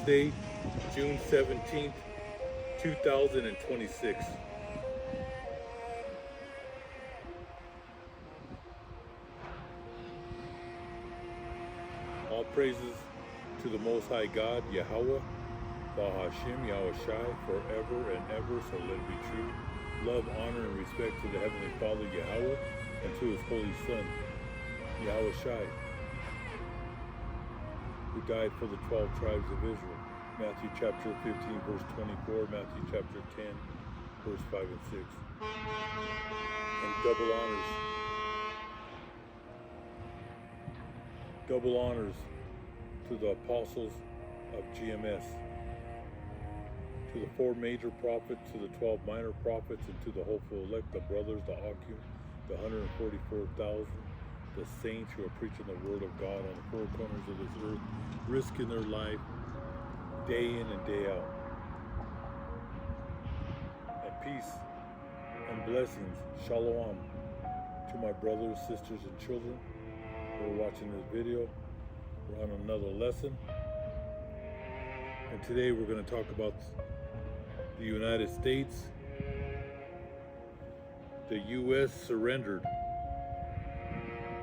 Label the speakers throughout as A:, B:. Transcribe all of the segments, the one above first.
A: Wednesday, June 17th, 2026. All praises to the Most High God, Yahweh, Bahashim, Yahweh Shai, forever and ever, so let it be true. Love, honor, and respect to the Heavenly Father, Yahweh, and to His Holy Son, Yahweh Shai, who died for the 12 tribes of Israel. Matthew chapter 15, verse 24, Matthew chapter 10, verse 5 and 6. And double honors to the apostles of GMS, to the 4 major prophets, to the 12 minor prophets, and to the hopeful elect, the brothers, the Akim, the 144,000, the saints who are preaching the word of God on the 4 corners of this earth, risking their life day in and day out. And peace and blessings, shalom, to my brothers, sisters, and children who are watching this video. We're on another lesson. And today we're going to talk about the United States. The U.S. surrendered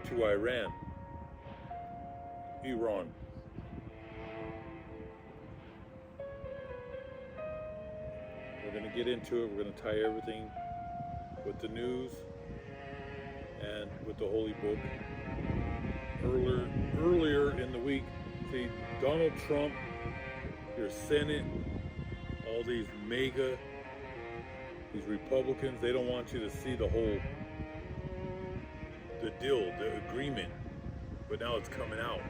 A: to Iran. We're going to get into it. We're going to tie everything with the news and with the Holy Book. Earlier in the week, see, Donald Trump, your Senate, all these MAGA, these Republicans, they don't want you to see the deal, the agreement, but now it's coming out.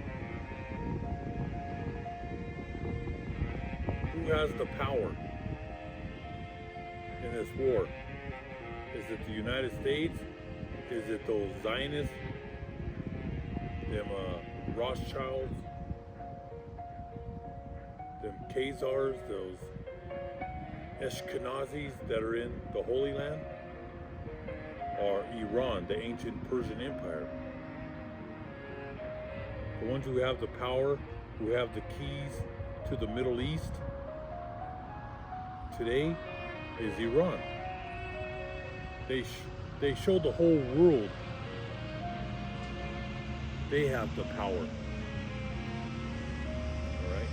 A: Who has the power in this war? Is it the United States? Is it those Zionists, them Rothschilds, them Khazars, those Ashkenazis that are in the Holy Land? Or Iran, the ancient Persian Empire? The ones who have the power, who have the keys to the Middle East today is Iran. They show the whole world they have the power. Alright?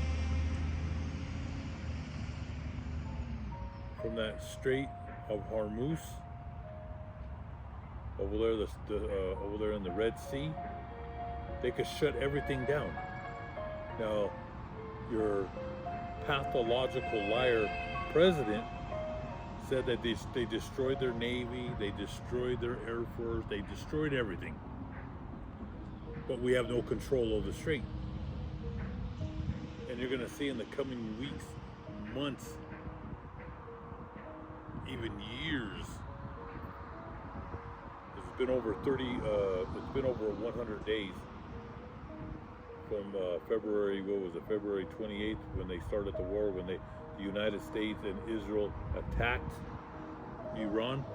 A: From that Strait of Hormuz, over there in the Red Sea, they could shut everything down. Now, your pathological liar president said that they destroyed their Navy, they destroyed their Air Force, they destroyed everything. But we have no control over the strait. And you're going to see in the coming weeks, months, even years. It's been over 100 days from February 28th, when they started the war, when the United States and Israel attacked Iran.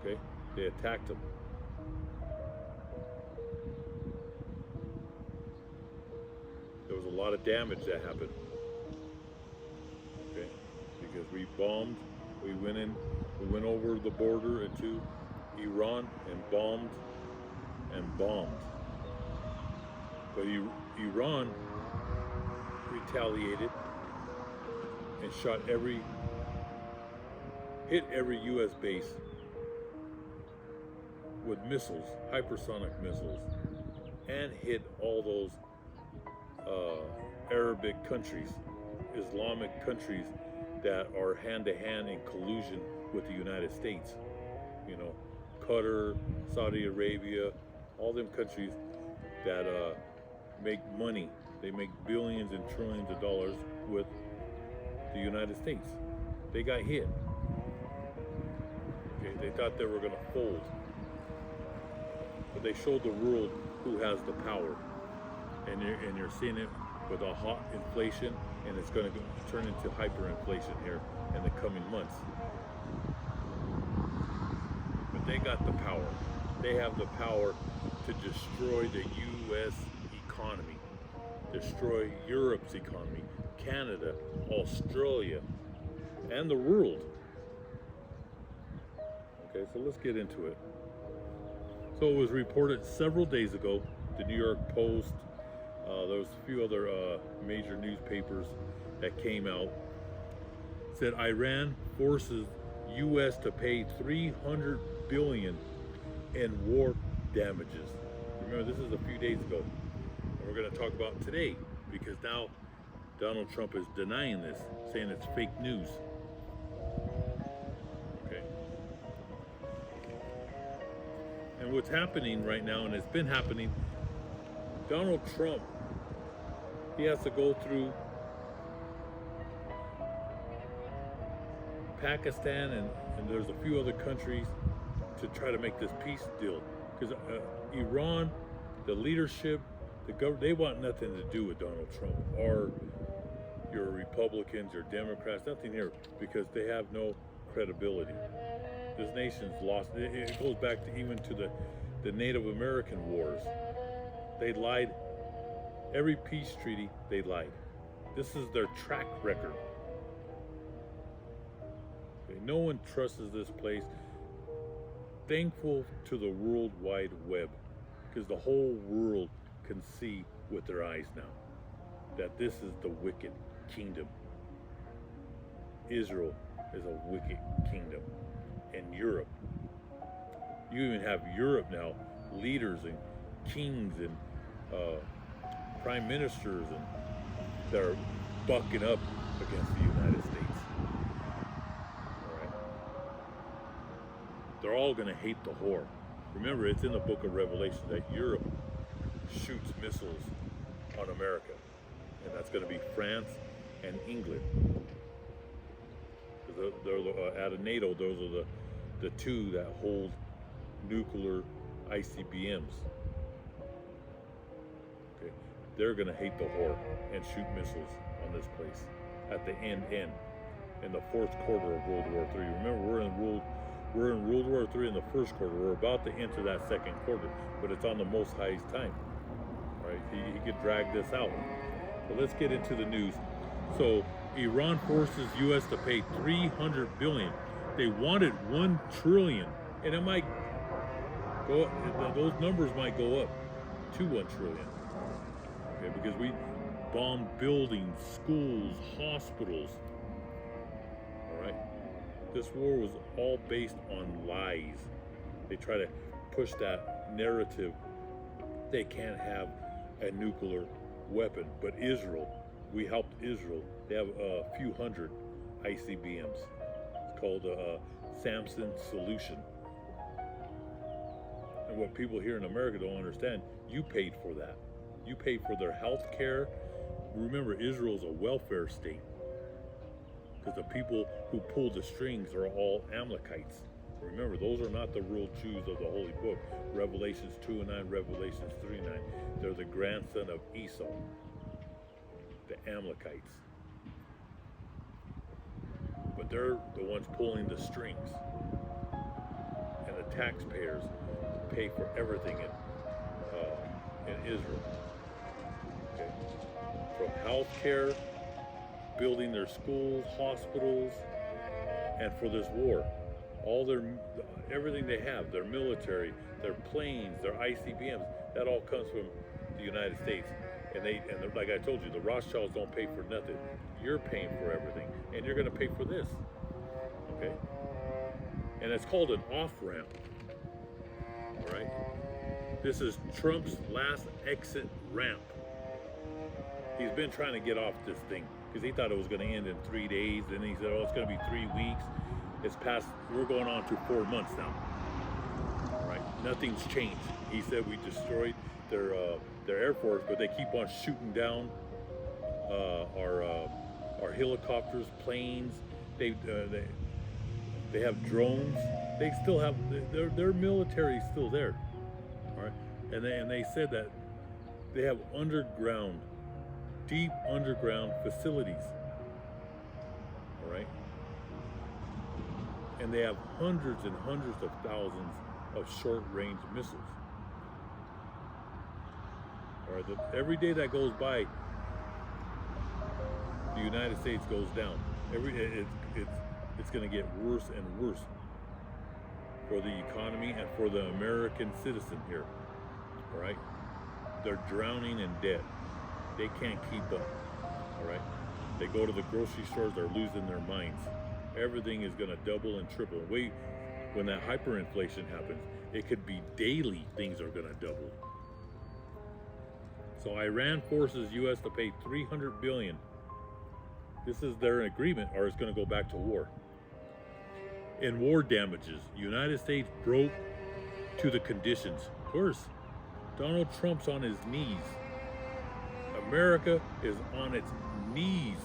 A: Okay, they attacked them. There was a lot of damage that happened. Okay, because we bombed, we went over the border into Iran and bombed. But Iran retaliated and hit every U.S. base with missiles, hypersonic missiles, and hit all those Arabic countries, Islamic countries that are hand-to-hand in collusion with the United States. You know, Qatar, Saudi Arabia, all them countries that make money. They make billions and trillions of dollars with the United States. They got hit. Okay, they thought they were going to fold. But they showed the world who has the power. And you're seeing it with a hot inflation, and it's going to turn into hyperinflation here in the coming months. But they got the power. They have the power to destroy the U.S. economy. destroy Europe's economy, Canada, Australia, and the world. Okay, so let's get into it. So it was reported several days ago, the New York Post, there was a few other major newspapers that came out, said Iran forces U.S. to pay $300 billion in war damages. Remember, this is a few days ago. And we're going to talk about today, because now Donald Trump is denying this, saying it's fake news. Okay. And what's happening right now, and it's been happening, Donald Trump, he has to go through Pakistan and there's a few other countries to try to make this peace deal. Because Iran, the leadership, the government, they want nothing to do with Donald Trump or your Republicans, your Democrats, nothing here, because they have no credibility. This nation's lost. It goes back to even to the Native American wars. They lied. Every peace treaty, they lied. This is their track record. Okay, no one trusts this place. Thankful to the World Wide Web, because the whole world can see with their eyes now that this is the wicked kingdom. Israel is a wicked kingdom. And Europe. You even have Europe now, leaders and kings and prime ministers and that are bucking up against the United States. All right. They're all going to hate the whore. Remember, it's in the book of Revelation that Europe shoots missiles on America. And that's going to be France and England. They're out of NATO, those are the two that hold nuclear ICBMs. Okay, they're going to hate the whore and shoot missiles on this place at the end, in the fourth quarter of World War III. Remember, we're in World War III in the first quarter. We're about to enter that second quarter, but it's on the Most High's time. All right, he could drag this out. But let's get into the news. So Iran forces U.S. to pay $300 billion. They wanted $1 trillion, and it might go up. Those numbers might go up to $1 trillion. Okay, because we bombed buildings, schools, hospitals. All right, this war was all based on lies. They try to push that narrative. They can't have a nuclear weapon, but Israel. We helped Israel. They have a few hundred ICBMs. It's called a Samson solution. And what people here in America don't understand, you paid for that. You paid for their health care. Remember, Israel's a welfare state, because the people who pull the strings are all Amalekites. Remember, those are not the real Jews of the Holy Book. Revelations 2:9, Revelations 3:9. They're the grandson of Esau, the Amalekites. But they're the ones pulling the strings. And the taxpayers pay for everything in Israel. Okay? From health care, building their schools, hospitals, and for this war. Everything they have, their military, their planes, their ICBMs, that all comes from the United States. And like I told you, the Rothschilds don't pay for nothing. You're paying for everything, and you're going to pay for this. Okay? And it's called an off-ramp. All right? This is Trump's last exit ramp. He's been trying to get off this thing because he thought it was going to end in 3 days. Then he said, oh, it's going to be 3 weeks. It's past, we're going on to 4 months now. All right? Nothing's changed. He said we destroyed their Air Force, but they keep on shooting down our helicopters, planes. They have drones. They still have their military is still there. All right, and they said that they have deep underground facilities. All right, and they have hundreds and hundreds of thousands of short-range missiles. All All right, every day that goes by, the United States goes down. It's going to get worse and worse for the economy and for the American citizen here. All right, they're drowning in debt. They can't keep up. All right, they go to the grocery stores, they're losing their minds. Everything is going to double and triple. Wait, when that hyperinflation happens, it could be daily things are going to double. So Iran forces U.S. to pay $300 billion. This is their agreement, or it's going to go back to war. In war damages, United States broke to the conditions. Of course, Donald Trump's on his knees. America is on its knees.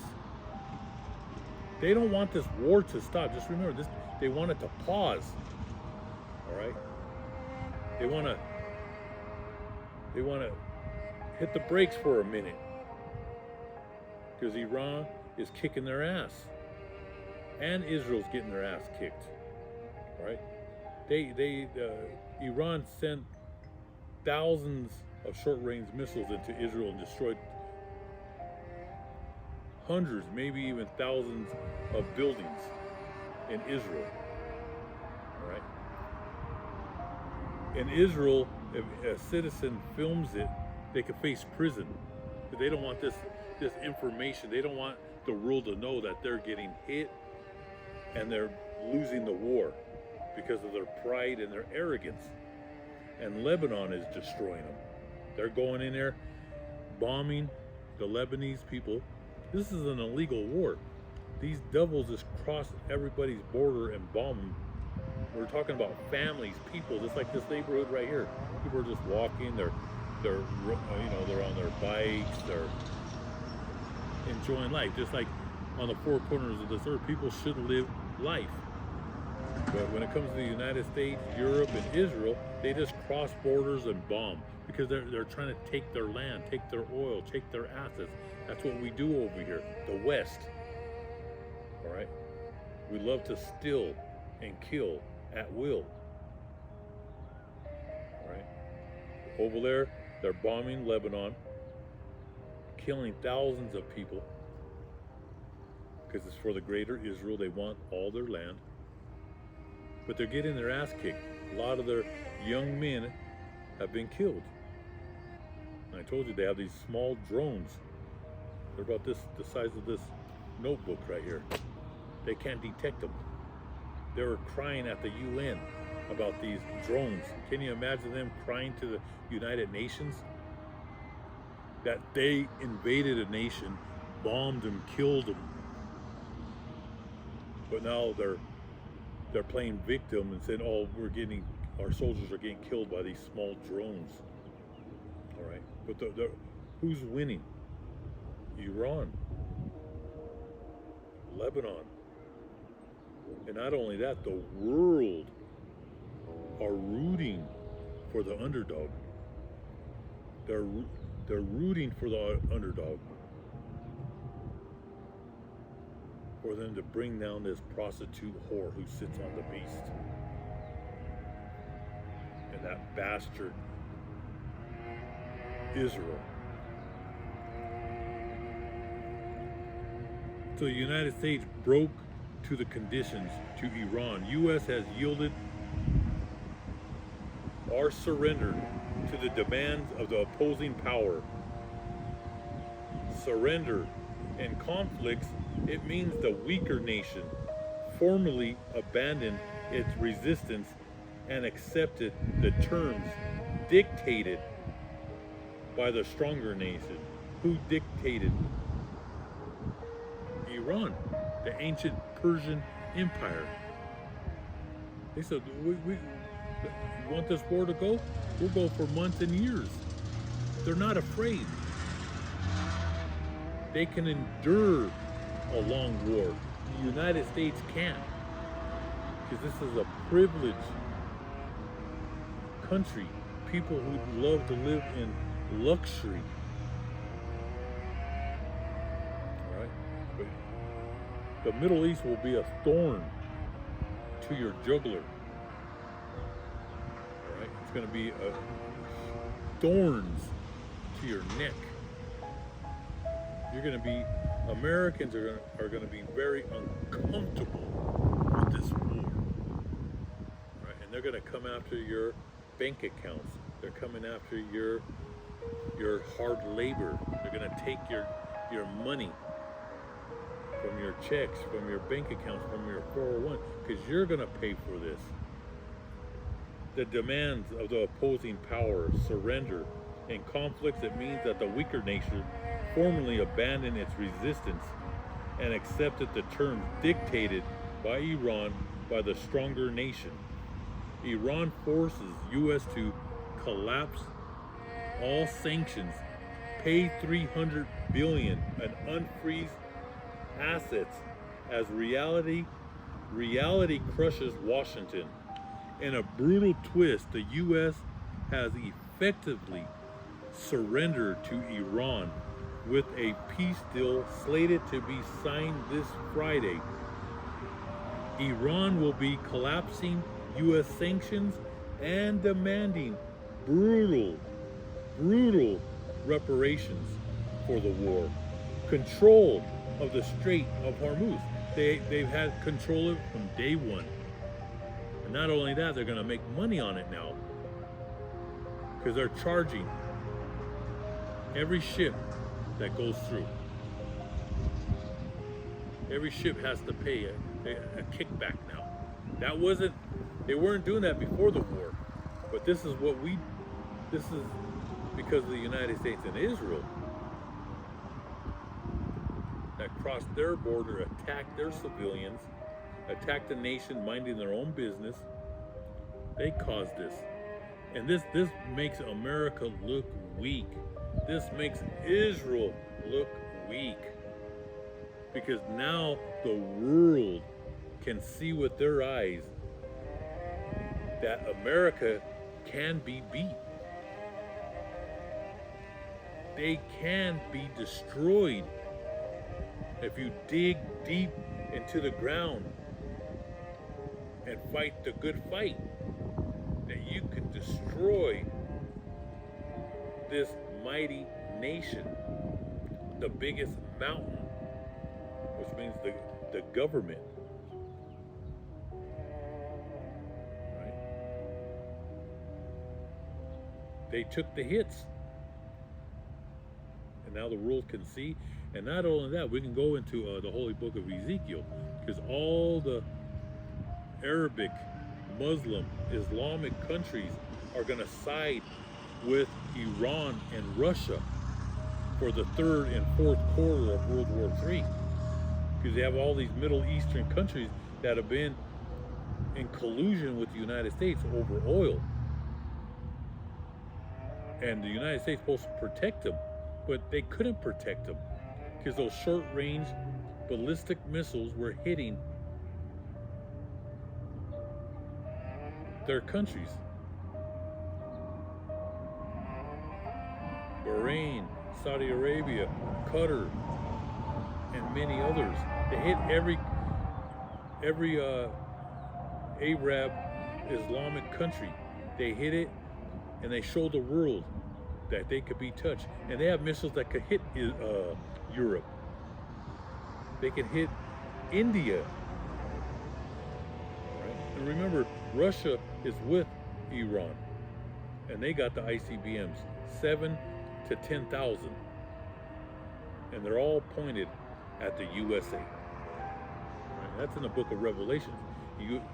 A: They don't want this war to stop. Just remember this, they want it to pause. All right? They want to hit the brakes for a minute. Because Iran is kicking their ass. And Israel's getting their ass kicked. All right? Iran sent thousands of short-range missiles into Israel and destroyed hundreds, maybe even thousands of buildings in Israel. All right? In Israel, if a citizen films it, they could face prison. They don't want this information. They don't want the world to know that they're getting hit and they're losing the war because of their pride and their arrogance. And Lebanon is destroying them. They're going in there, bombing the Lebanese people. This is an illegal war. These devils just cross everybody's border and bomb them. We're talking about families, people, just like this neighborhood right here. People are just walking. They're on their bikes. They're enjoying life, just like on the four corners of this earth. People should live life. But when it comes to the United States, Europe, and Israel, they just cross borders and bomb because they're trying to take their land, take their oil, take their assets. That's what we do over here, the West. All right? We love to steal and kill at will. All right? Over there, they're bombing Lebanon, killing thousands of people because it's for the greater Israel. They want all their land. But they're getting their ass kicked. A lot of their young men have been killed. And I told you they have these small drones. They're about the size of this notebook right here. They can't detect them. They were crying at the UN about these drones. Can you imagine them crying to the United Nations that they invaded a nation, bombed them, killed them, but now they're playing victim and saying, "Oh, our soldiers are getting killed by these small drones." All right, but who's winning? Iran, Lebanon, and not only that, the world are rooting for the underdog. They're rooting for the underdog, for them to bring down this prostitute whore who sits on the beast, and that bastard Israel. So the United States broke to the conditions to Iran. U.S. has yielded or surrendered to the demands of the opposing power. Surrender in conflicts, it means the weaker nation formally abandoned its resistance and accepted the terms dictated by the stronger nation. Who dictated? Iran, the ancient Persian Empire. They said, we want this war to go? We'll go for months and years. They're not afraid. They can endure a long war. The United States can't. Because this is a privileged country. People who love to live in luxury. All right? But the Middle East will be a thorn to your jugular. All right? It's going to be thorns to your neck. Americans are going to be very uncomfortable with this war, right? And they're going to come after your bank accounts. They're coming after your hard labor. They're going to take your money from your checks, from your bank accounts, from your 401, because you're going to pay for this. The demands of the opposing power surrender. In conflicts, it means that the weaker nation formally abandoned its resistance and accepted the terms dictated by Iran by the stronger nation. Iran forces U.S. to collapse all sanctions, pay $300 billion, and unfreeze assets as reality crushes Washington. In a brutal twist, the U.S. has effectively surrendered to Iran with a peace deal slated to be signed this Friday. Iran will be collapsing U.S. sanctions and demanding brutal reparations for the war. Control of the Strait of Hormuz. They've had control of it from day one. And not only that, they're going to make money on it now, because they're charging every ship that goes through. Every ship has to pay a kickback now. They weren't doing that before the war, but this is because of the United States and Israel that crossed their border, attacked their civilians, attacked a nation minding their own business. They caused this. And this makes America look weak. This makes Israel look weak. Because now the world can see with their eyes that America can be beat. They can be destroyed if you dig deep into the ground and fight the good fight. That you can destroy this mighty nation, the biggest mountain, which means the government. Right? They took the hits. And now the world can see. And not only that, we can go into the holy book of Ezekiel, because all the Arabic, Muslim, Islamic countries are going to side with Iran and Russia for the third and fourth quarter of World War III, because they have all these Middle Eastern countries that have been in collusion with the United States over oil, and the United States was supposed to protect them, but they couldn't protect them because those short-range ballistic missiles were hitting their countries. Bahrain, Saudi Arabia, Qatar, and many others. They hit every Arab Islamic country. They hit it, and they showed the world that they could be touched. And they have missiles that could hit Europe. They can hit India. Right? And remember, Russia is with Iran, and they got the ICBMs, 7 to 10,000, and they're all pointed at the USA. Right? That's in the book of Revelations.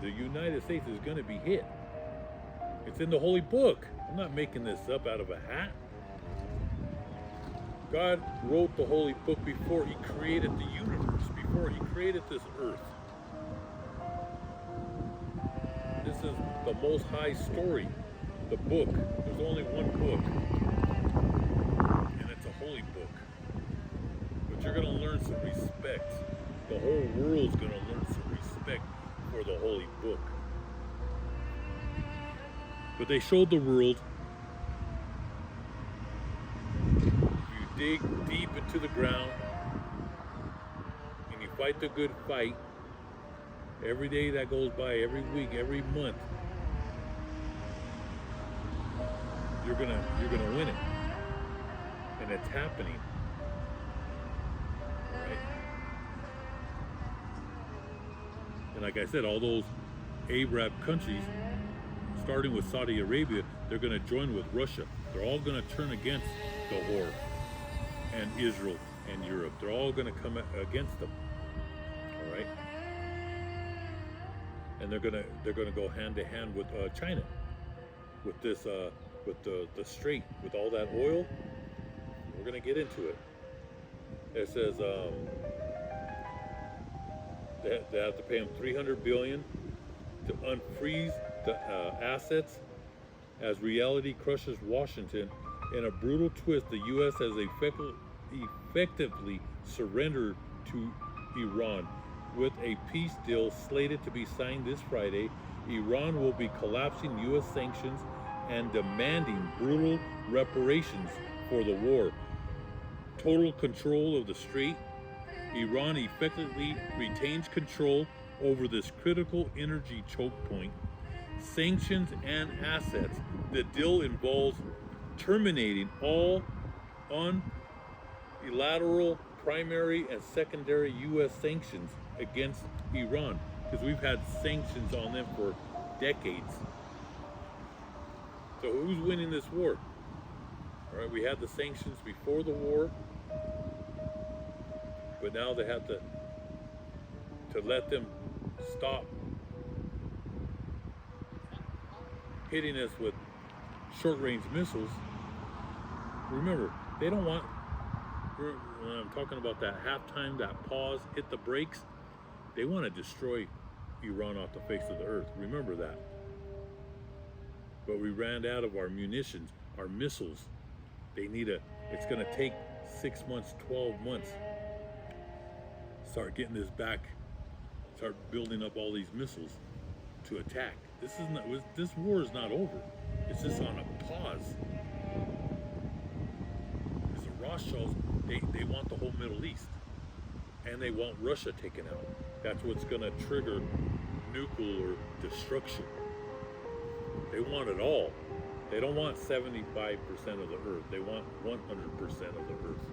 A: The United States is going to be hit. It's in the holy book. I'm not making this up out of a hat. God wrote the holy book before he created the universe, before he created this earth. This is the Most High story, the book. There's only one book, and it's a holy book. But you're going to learn some respect. The whole world's going to learn some respect for the holy book. But they showed the world, if you dig deep into the ground and you fight the good fight, every day that goes by, every week, every month, you're gonna win it. and it's happening. Right? And like I said, all those Arab countries, starting with Saudi Arabia, they're going to join with Russia. They're all going to turn against the war and Israel and Europe. They're all going to come against them. All right, and they're gonna go hand to hand with China, with this with the strait, with all that oil. We're gonna get into it. It says they have to pay them $300 billion to unfreeze the assets as reality crushes Washington. In a brutal twist, the U.S. has effectively surrendered to Iran. With a peace deal slated to be signed this Friday, Iran will be collapsing U.S. sanctions and demanding brutal reparations for the war. Total control of the strait. Iran effectively retains control over this critical energy choke point. Sanctions and assets. The deal involves terminating all unilateral primary and secondary U.S. sanctions against Iran, because we've had sanctions on them for decades. So who's winning this war? All right, we had the sanctions before the war, but now they have to let them stop hitting us with short-range missiles. Remember, they don't want, when I'm talking about that halftime, that pause, hit the brakes, they want to destroy Iran off the face of the earth. Remember that. But we ran out of our munitions, our missiles. It's going to take 6 months, 12 months. Start getting this back, start building up all these missiles to attack. This war is not over. It's just on a pause. Because the Rothschilds, they want the whole Middle East. And they want Russia taken out. That's what's going to trigger nuclear destruction. They want it all. They don't want 75% of the earth. They want 100% of the earth.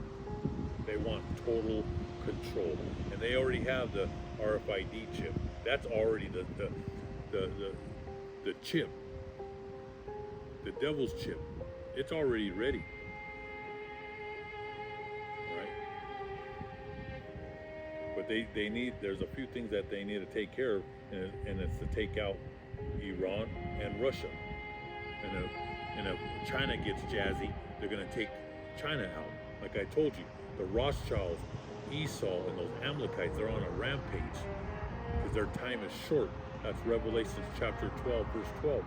A: They want total control. And they already have the RFID chip. That's already the chip. The devil's chip. It's already ready. But there's a few things that they need to take care of, and it's to take out Iran and Russia. And if China gets jazzy, they're going to take China out. Like I told you, the Rothschilds, Esau, and those Amalekites, they're on a rampage because their time is short. That's Revelation chapter 12, verse 12.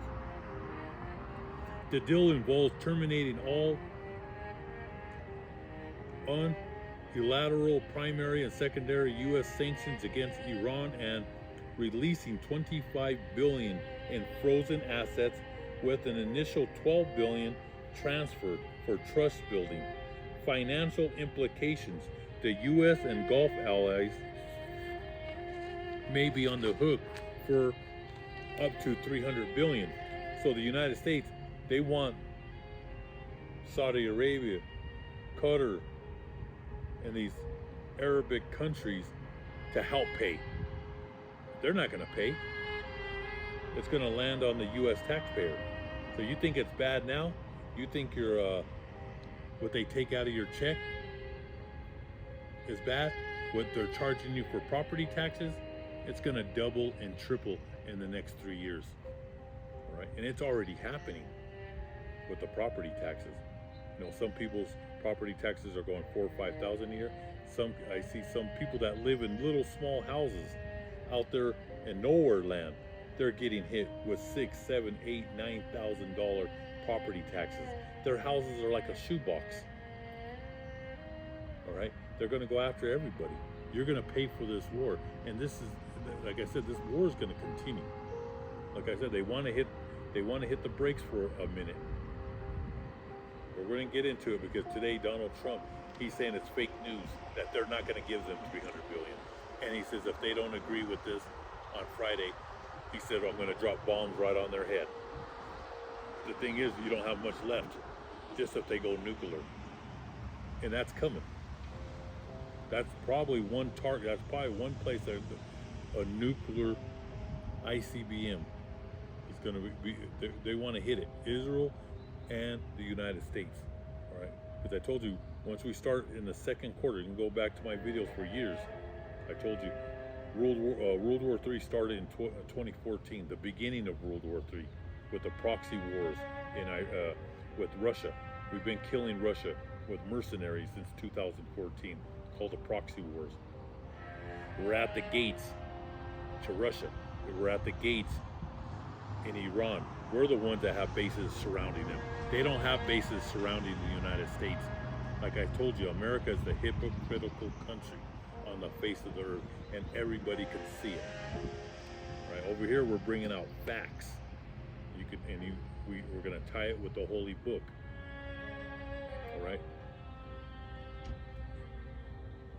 A: The deal involves terminating all unilateral primary and secondary U.S. sanctions against Iran and releasing $25 billion in frozen assets, with an initial $12 billion transferred for trust building. Financial implications: the U.S. and Gulf allies may be on the hook for up to $300 billion. So the United States, they want Saudi Arabia, Qatar, and these Arabic countries to help pay. They're not going to pay. It's going to land on the U.S. taxpayer. So you think it's bad now? You think what they take out of your check is bad? What they're charging you for property taxes? It's going to double and triple in the next 3 years. All right? And it's already happening with the property taxes. You know, some people's property taxes are going $4,000 or $5,000 a year. I see some people that live in little small houses out there in nowhere land. They're getting hit with $6,000, $7,000, $8,000, $9,000 property taxes. Their houses are like a shoebox. All right, they're going to go after everybody. You're going to pay for this war, and this is, like I said, this war is going to continue. Like I said, they want to hit the brakes for a minute. But we're going to get into it because today Donald Trump, he's saying it's fake news that they're not going to give them $300 billion, and he says if they don't agree with this on Friday, he said, I'm going to drop bombs right on their head. The thing is, you don't have much left, just if they go nuclear. and that's coming. That's probably one target. That's probably one place that a nuclear ICBM is going to be. They want to hit it. Israel and the United States. All right, because I told you once we start in the second quarter, you can go back to my videos for years. I told you World War III started in 2014, the beginning of World War III, with the proxy wars with Russia. We've been killing Russia with mercenaries since 2014, called the proxy wars. We're at the gates to Russia. We're at the gates in Iran. We're the ones that have bases surrounding them. They don't have bases surrounding the United States. Like I told you, America is the hypocritical country on the face of the earth, and everybody can see it. Right over here, we're bringing out facts. We're going to tie it with the Holy Book. All right.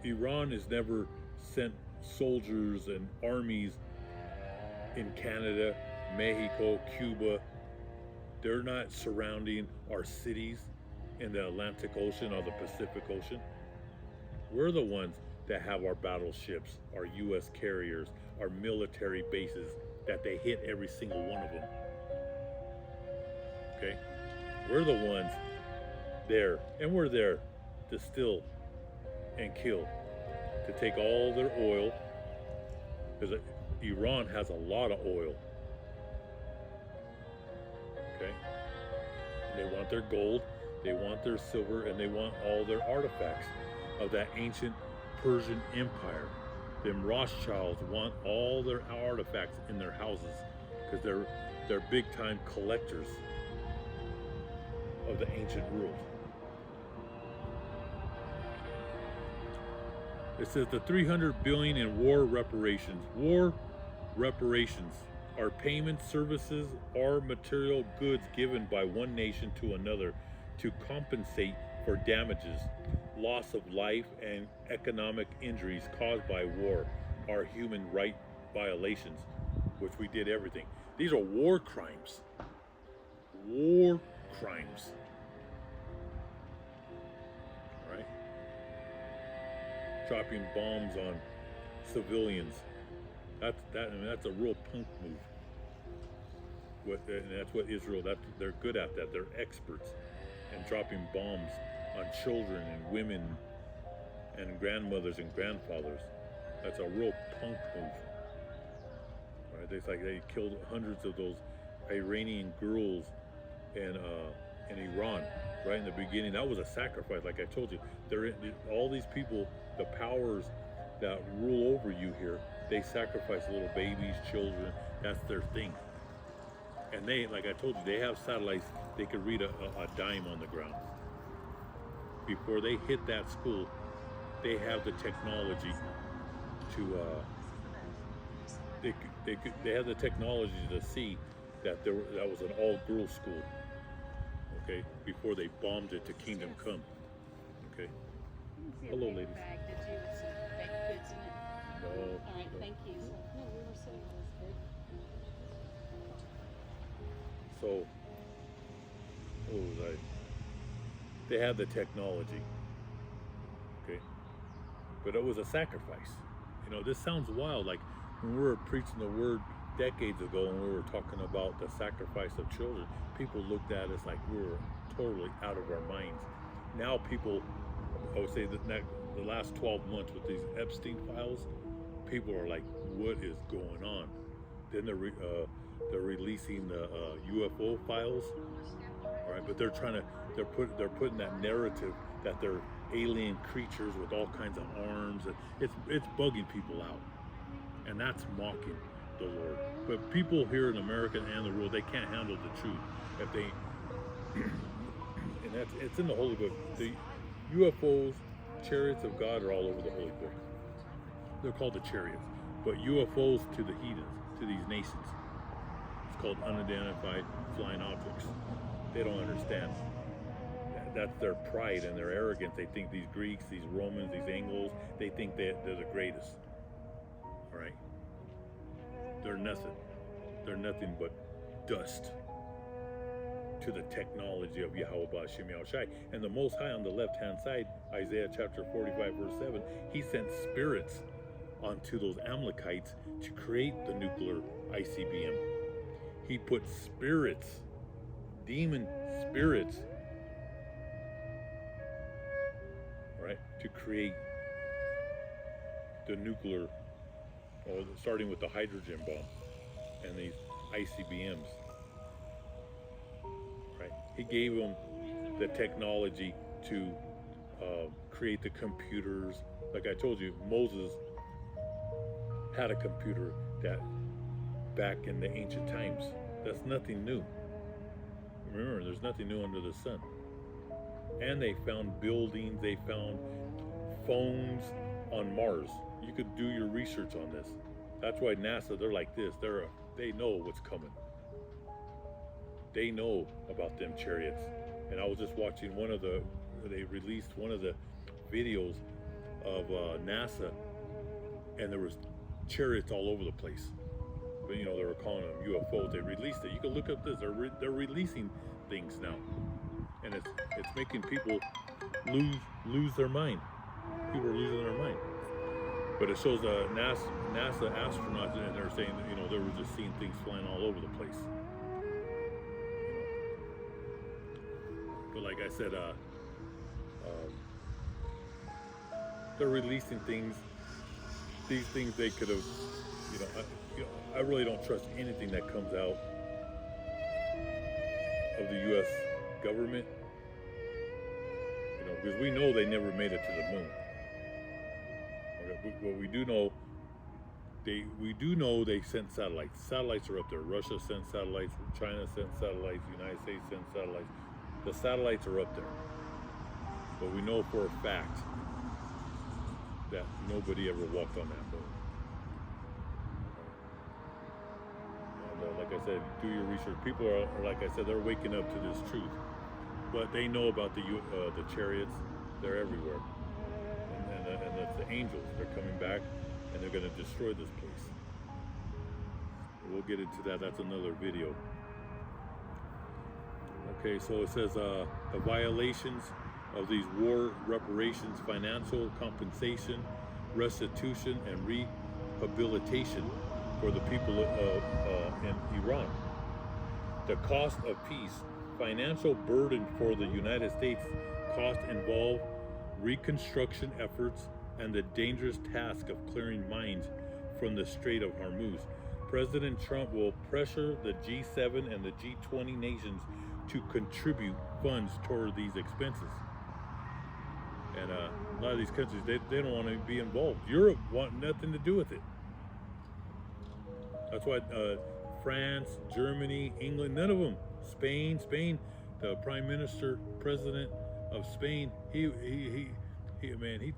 A: Iran has never sent soldiers and armies in Canada, Mexico, Cuba. They're not surrounding our cities in the Atlantic Ocean or the Pacific Ocean. We're the ones that have our battleships, our U.S. carriers, our military bases that they hit every single one of them. Okay? We're the ones there, and we're there to steal and kill, to take all their oil, because Iran has a lot of oil. Okay? And they want their gold, they want their silver, and they want all their artifacts of that ancient Persian Empire. Them Rothschilds want all their artifacts in their houses because they're big time collectors of the ancient world. It says the $300 billion in war reparations. War reparations are payment services or material goods given by one nation to another to compensate for damages, loss of life, and economic injuries caused by war or human right violations, which we did everything. These are war crimes. War crimes. All right? Dropping bombs on civilians. That's a real punk move. And that's what Israel, they're good at that. They're experts in dropping bombs on children and women and grandmothers and grandfathers. That's a real punk move. Right? It's like they killed hundreds of those Iranian girls in Iran right in the beginning. That was a sacrifice. Like I told you, all these people, the powers that rule over you here, they sacrifice little babies, children. That's their thing. And they, like I told you, they have satellites. They could read a dime on the ground. Before they hit that school, they have the technology to they have the technology to see that that was an all-girls school. Okay, before they bombed it to Kingdom Come. Okay. Hello, ladies.
B: Bag, did you, with some baked goods in it?
A: No.
B: All right, thank you. No, we were sitting on this bed.
A: So, what was I? They had the technology. Okay. But it was a sacrifice. You know, this sounds wild. Like when we were preaching the word decades ago and we were talking about the sacrifice of children, people looked at us like we were totally out of our minds. Now people, I would say that the last 12 months with these Epstein files, people are like, what is going on? Then they're releasing the UFO files, all right? But they're putting that narrative that they're alien creatures with all kinds of arms. It's bugging people out, and that's mocking the Lord. But people here in America and the world, they can't handle the truth. If they, and it's in the Holy Book. The UFOs, chariots of God, are all over the Holy Book. They're called the chariots, but UFOs to the heathens, to these nations, it's called unidentified flying objects. They don't understand. That's their pride and their arrogance. They think these Greeks, these Romans, these Anglos, they think they're the greatest. All right? They're nothing. They're nothing but dust. to the technology of Yahweh Ba'Shem Yahushai. And the Most High on the left-hand side, Isaiah chapter 45, verse 7, he sent spirits onto those Amalekites to create the nuclear ICBM. He put spirits, demon spirits, right, to create the nuclear, starting with the hydrogen bomb and these ICBMs. Right? He gave them the technology to create the computers. Like I told you, Moses had a computer that back in the ancient times. That's nothing new. Remember, there's nothing new under the sun. And they found buildings, they found phones on Mars. You could do your research on this. That's why NASA, they're like this. They know what's coming. They know about them chariots. And I was just watching they released one of the videos of NASA, and there was chariots all over the place. But you know, they were calling them UFOs. They released it. You can look up this. They're releasing things now, and it's making people lose their mind. People are losing their mind. But it shows NASA astronauts, and they're saying that, you know, they were just seeing things flying all over the place. But like I said, they're releasing things. These things they could have, I really don't trust anything that comes out of the U.S. government, because we know they never made it to the moon. Okay, but we do know they sent satellites. Satellites are up there. Russia sent satellites. China sent satellites. The United States sent satellites. The satellites are up there. But we know for a fact that nobody ever walked on that moon. And like I said, do your research. People are, like I said, they're waking up to this truth. But they know about the chariots. They're everywhere. And that's the angels. They're coming back, and they're going to destroy this place. We'll get into that. That's another video. Okay, so it says the violations of these war reparations, financial compensation, restitution, and rehabilitation for the people in Iran. The cost of peace, financial burden for the United States, cost involve reconstruction efforts and the dangerous task of clearing mines from the Strait of Hormuz. President Trump will pressure the G7 and the G20 nations to contribute funds toward these expenses. And a lot of these countries, they don't want to be involved. Europe want nothing to do with it. That's why France, Germany, England, none of them. Spain, the Prime Minister, President of Spain, he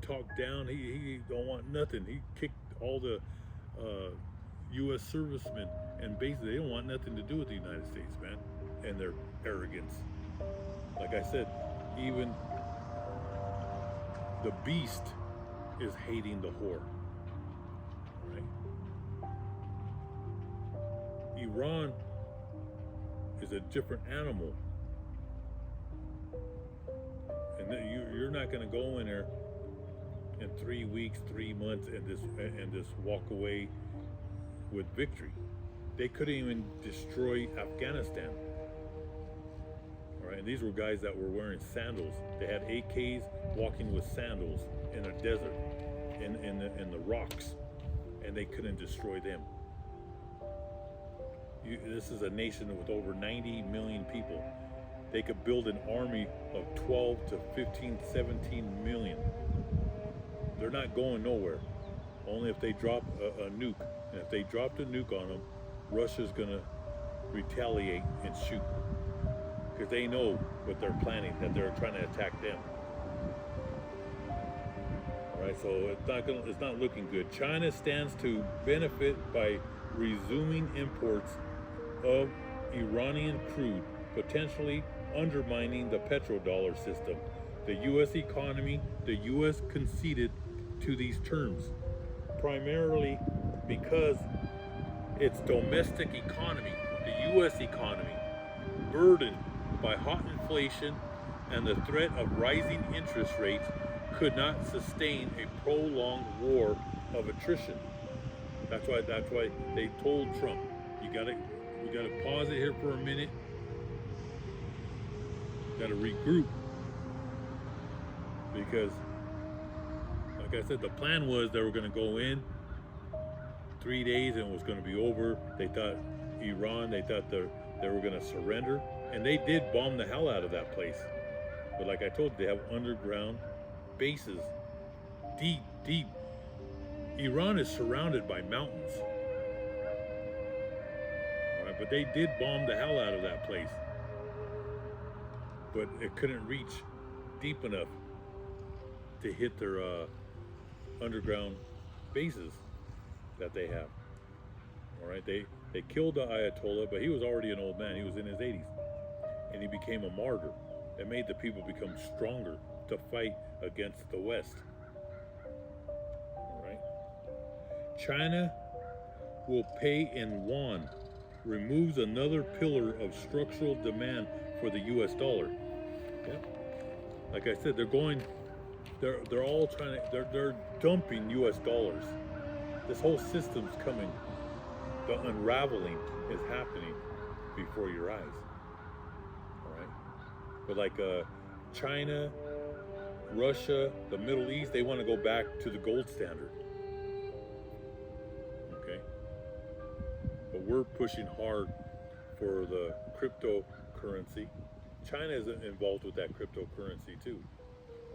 A: talked down. He don't want nothing. He kicked all the U.S. servicemen, and basically they don't want nothing to do with the United States, man, and their arrogance. Like I said, even the beast is hating the whore, right? Iran is a different animal, and you're not going to go in there in 3 weeks, 3 months, and just walk away with victory. They couldn't even destroy Afghanistan. All right, and these were guys that were wearing sandals. They had AKs walking with sandals in a desert, in the rocks, and they couldn't destroy them. This is a nation with over 90 million people. They could build an army of 12 to 15, 17 million. They're not going nowhere. Only if they drop a nuke. And if they dropped a nuke on them, Russia's gonna retaliate and shoot. Because they know what they're planning, that they're trying to attack them. All right, so it's not looking good. China stands to benefit by resuming imports of Iranian crude, potentially undermining the petrodollar system. The U.S. economy, the U.S. conceded to these terms, primarily because its domestic economy, the U.S. economy, burdened by hot inflation and the threat of rising interest rates, could not sustain a prolonged war of attrition. That's why they told Trump, we gotta pause it here for a minute. Gotta regroup. Because like I said, the plan was they were gonna go in 3 days and it was gonna be over. They thought Iran, they thought they were gonna surrender. And they did bomb the hell out of that place. But like I told you, they have underground bases. Deep. Iran is surrounded by mountains. Alright, but they did bomb the hell out of that place. But it couldn't reach deep enough to hit their underground bases that they have. Alright, they killed the Ayatollah, but he was already an old man. He was in his 80s. And he became a martyr. It made the people become stronger to fight against the West. All right. China will pay in yuan, removes another pillar of structural demand for the U.S. dollar. Yeah. Like I said, they're all trying to, they're dumping U.S. dollars. This whole system's coming. The unraveling is happening before your eyes. But like China, Russia, the Middle East, they want to go back to the gold standard. Okay? But we're pushing hard for the cryptocurrency. China is involved with that cryptocurrency too.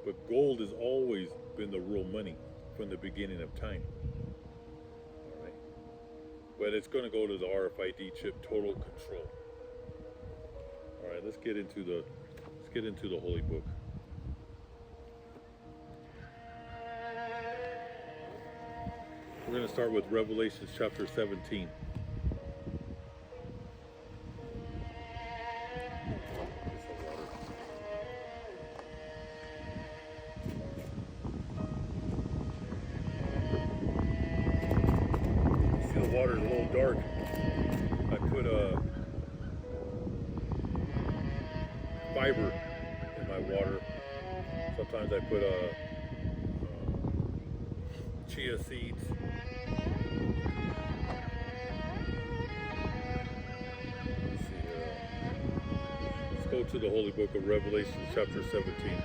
A: But gold has always been the real money from the beginning of time. All right? But it's going to go to the RFID chip, total control. All right, let's get into the Holy Book. We're going to start with Revelation chapter 17. See, the water is a little dark. I put a fiber in my water. Sometimes I put chia seeds. Let's go to the Holy Book of Revelation, chapter 17.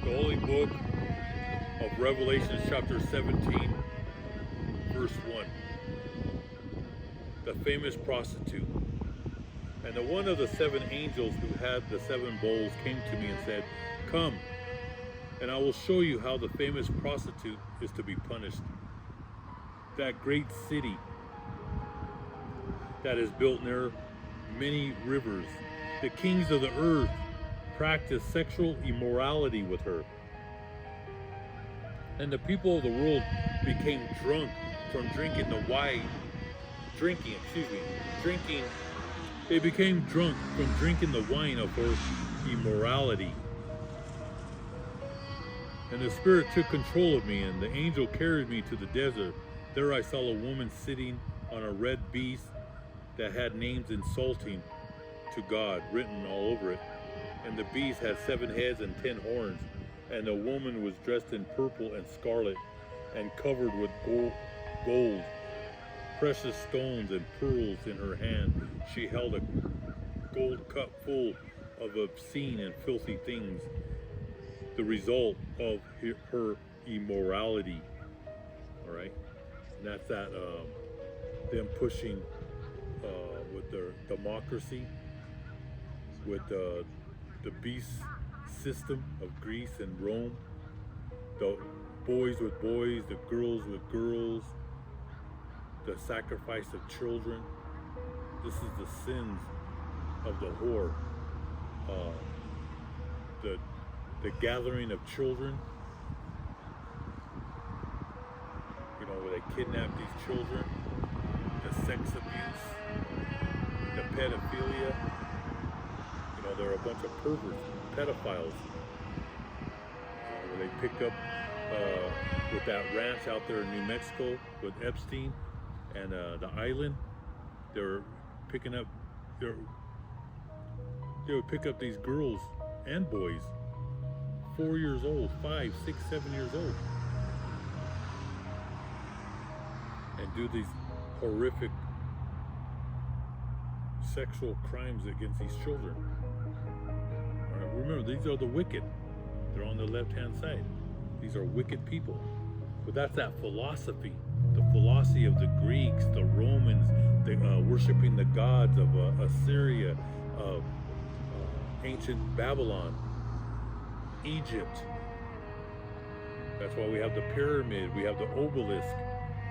A: The Holy Book of Revelation, chapter 17, verse 1. The famous prostitute. And the one of the 7 angels who had the 7 bowls came to me and said, "Come, and I will show you how the famous prostitute is to be punished. That great city that is built near many rivers. The kings of the earth practice sexual immorality with her. And the people of the world became drunk from drinking the wine. They became drunk from drinking the wine of her immorality. And the Spirit took control of me, and the angel carried me to the desert. There I saw a woman sitting on a red beast that had names insulting to God written all over it. And the beast had 7 heads and 10 horns. And the woman was dressed in purple and scarlet, and covered with gold, precious stones and pearls in her hand. She held a gold cup full of obscene and filthy things, the result of her immorality. All right, and that's that them pushing with their democracy, with the beast system of Greece and Rome, the boys with boys, the girls with girls, the sacrifice of children. This is the sins of the whore. The gathering of children, you know, where they kidnap these children, the sex abuse, the pedophilia. You know, there are a bunch of perverts, pedophiles, where they picked up with that ranch out there in New Mexico with Epstein and the island. They're picking up, they would pick up these girls and boys, 4 years old, 5, 6, 7 years old, and do these horrific sexual crimes against these children. All right, remember, these are the wicked. They're on the left-hand side. These are wicked people. But that's that philosophy, the philosophy of the Greeks, the Romans, worshiping the gods of Assyria, of ancient Babylon, Egypt. That's why we have the pyramid, we have the obelisk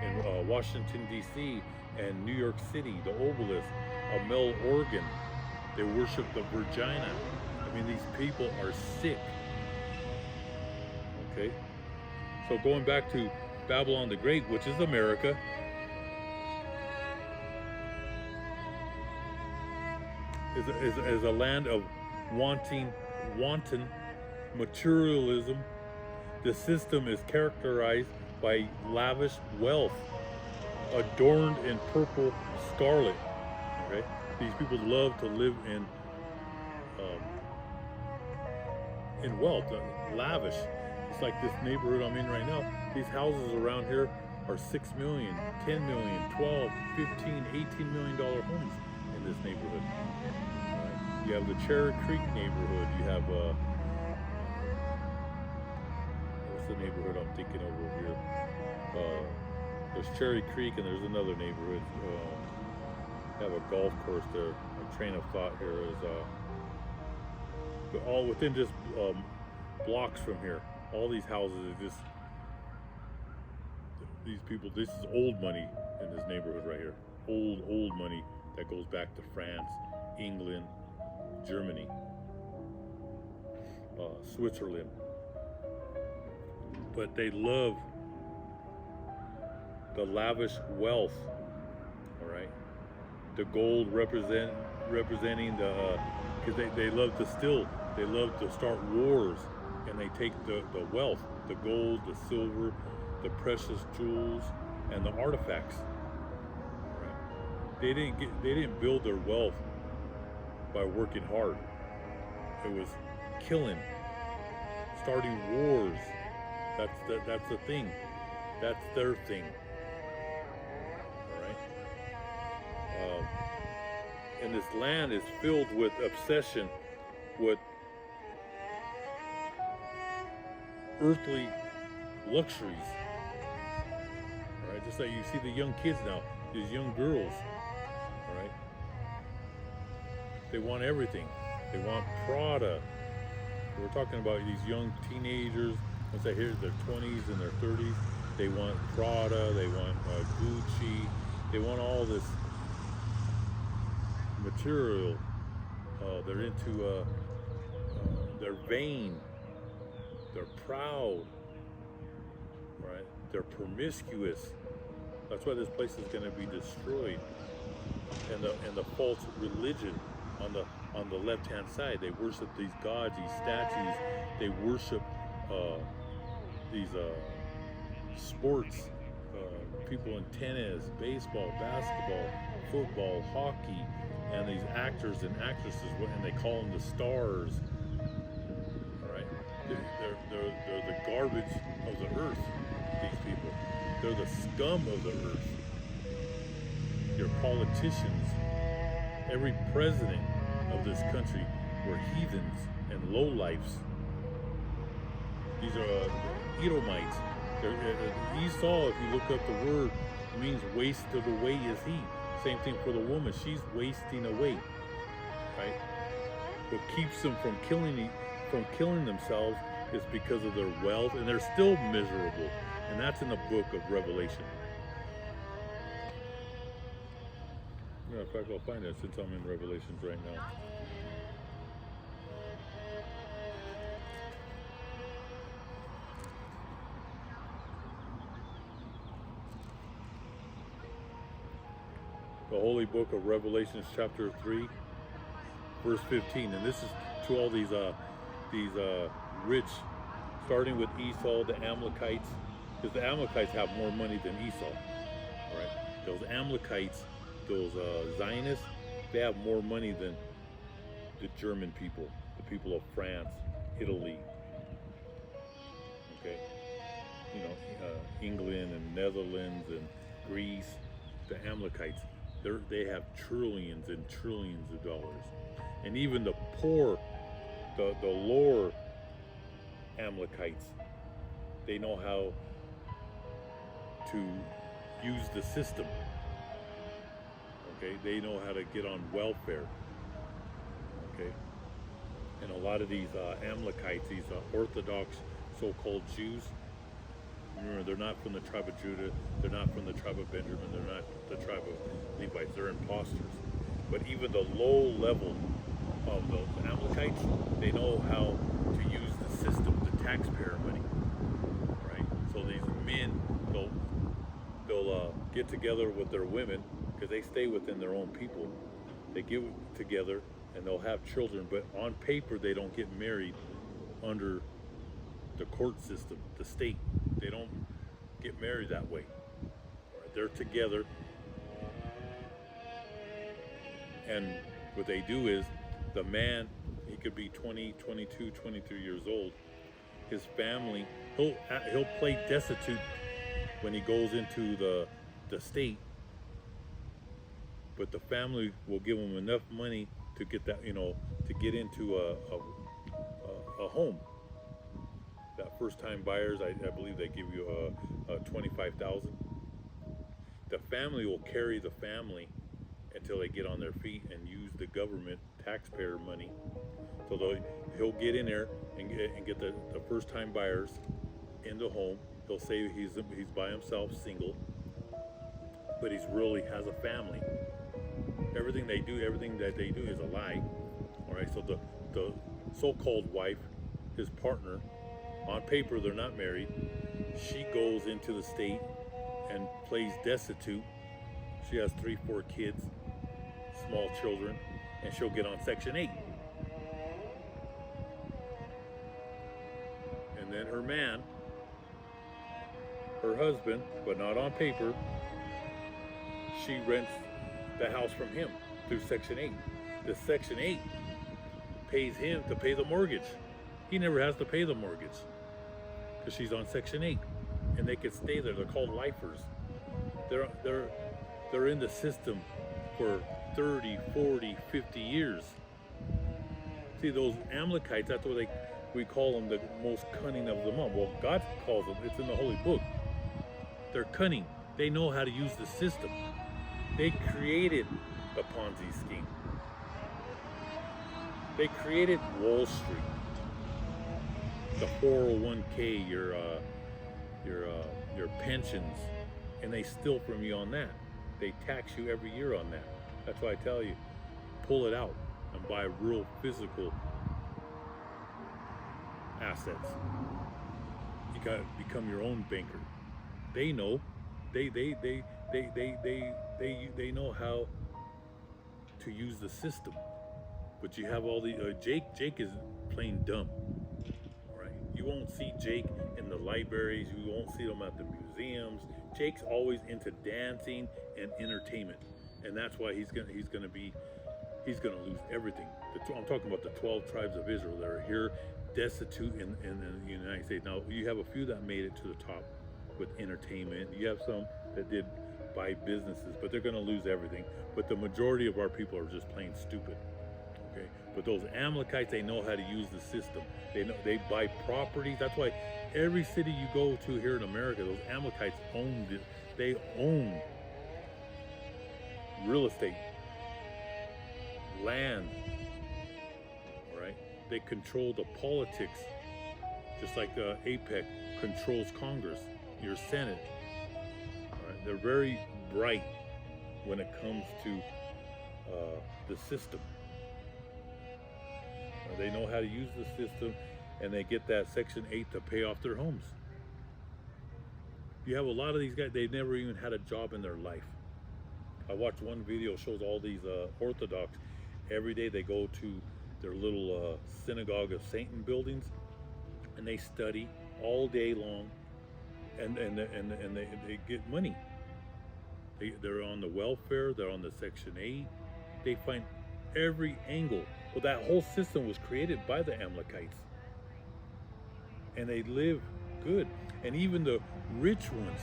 A: in Washington, D.C., and New York City, the obelisk, Mel, Oregon. They worship the Virgina. I mean, these people are sick. Okay? So going back to Babylon the Great, which is America, is a land of wanton materialism. The system is characterized by lavish wealth, adorned in purple scarlet. Okay, these people love to live in wealth, lavish. It's like this neighborhood I'm in right now. These houses around here are $6 million, $10 million, $12, $15, $18 million homes in this neighborhood. You have the Cherry Creek neighborhood. You have what's the neighborhood I'm thinking of over here? There's Cherry Creek, and there's another neighborhood. Have a golf course there. My train of thought here is but all within just blocks from here. All these houses are just, these people, this is old money in this neighborhood right here. Old money that goes back to France, England, Germany, Switzerland. But they love the lavish wealth, all right? The gold representing the, because they love to steal, they love to start wars, and they take the wealth, the gold, the silver, the precious jewels, and the artifacts. All right? They didn't build their wealth by working hard. It was killing, starting wars. That's the thing. That's their thing. All right. And this land is filled with obsession with earthly luxuries. All right, just like you see the young kids now, these young girls. All right, they want everything. They want Prada. We're talking about these young teenagers. Once they hit their 20s and their 30s, they want Prada. They want Gucci. They want all this material. They're into. They're vain. They're proud, right? They're promiscuous. That's why this place is going to be destroyed. And the false religion on the left-hand side, they worship these gods, these statues. They worship these sports, people in tennis, baseball, basketball, football, hockey, and these actors and actresses, and they call them the stars. They're the garbage of the earth, these people. They're the scum of the earth. Your politicians, every president of this country were heathens and lowlifes. These are Edomites. Esau, if you look up the word, means wasted away is he. Same thing for the woman. She's wasting away, right? What keeps them from killing themselves is because of their wealth, and they're still miserable. And that's in the book of Revelation. Yeah, in fact, I'll find that since I'm in Revelations right now. The holy book of Revelations, chapter 3, verse 15. And this is to all these rich, starting with Esau, the Amalekites, because the Amalekites have more money than Esau. All right, those Amalekites those Zionists, they have more money than the German people, the people of France, Italy, okay, you know, England and Netherlands and Greece, the Amalekites, they have trillions and trillions of dollars. And even the poor, the lower Amalekites, they know how to use the system. Okay, they know how to get on welfare. Okay, and a lot of these Amalekites, these Orthodox so-called Jews, remember, they're not from the tribe of Judah, they're not from the tribe of Benjamin, they're not the tribe of Levites, they're imposters. But even the low level of those Amalekites, they know how to use the system, the taxpayer money, right? So these men, they'll get together with their women, because they stay within their own people. They get together and they'll have children, but on paper they don't get married under the court system, the state. They don't get married that way. They're together, and what they do is, the man, he could be 20, 22, 23 years old. His family, he'll play destitute when he goes into the state, but the family will give him enough money to get that, to get into a home. That first time buyers, I believe they give you a 25,000. The family will carry the family until they get on their feet and use the government taxpayer money. So he'll get in there and get the first time buyers in the home. He'll say he's by himself, single, but he's really has a family. Everything that they do is a lie. All right, so the so-called wife, his partner, on paper they're not married. She goes into the state and plays destitute. She has 3-4 kids, small children, and she'll get on Section 8. And then her man, her husband, but not on paper, she rents the house from him through Section 8. The Section 8 pays him to pay the mortgage. He never has to pay the mortgage because she's on Section 8, and they can stay there. They're called lifers. They're in the system for 30, 40, 50 years. See, those Amalekites, that's what we call them, the most cunning of them all. Well, God calls them, it's in the Holy Book. They're cunning. They know how to use the system. They created the Ponzi scheme. They created Wall Street, the 401k, your pensions, and they steal from you on that. They tax you every year on that. That's why I tell you, pull it out and buy real physical assets. You gotta become your own banker. They know. They know how to use the system. But you have all the Jake is plain dumb. All right, you won't see Jake in the libraries. You won't see him at the museums. Jake's always into dancing and entertainment, and that's why he's gonna lose everything. I'm talking about the 12 tribes of Israel that are here destitute in the United States. Now you have a few that made it to the top with entertainment. You have some that did buy businesses, but they're going to lose everything. But the majority of our people are just plain stupid. Okay, but those Amalekites, they know how to use the system. They buy properties. That's why every city you go to here in America, those Amalekites own it. They own real estate, land. All right, they control the politics, just like APEC controls Congress, your Senate. All right, they're very bright when it comes to the system. They know how to use the system, and they get that Section 8 to pay off their homes. You have a lot of these guys, they never even had a job in their life. I watched one video, shows all these Orthodox. Every day they go to their little synagogue of Satan buildings, and they study all day long, and they get money. They're on the welfare, they're on the Section 8. They find every angle. Well, that whole system was created by the Amalekites. And they live good. And even the rich ones,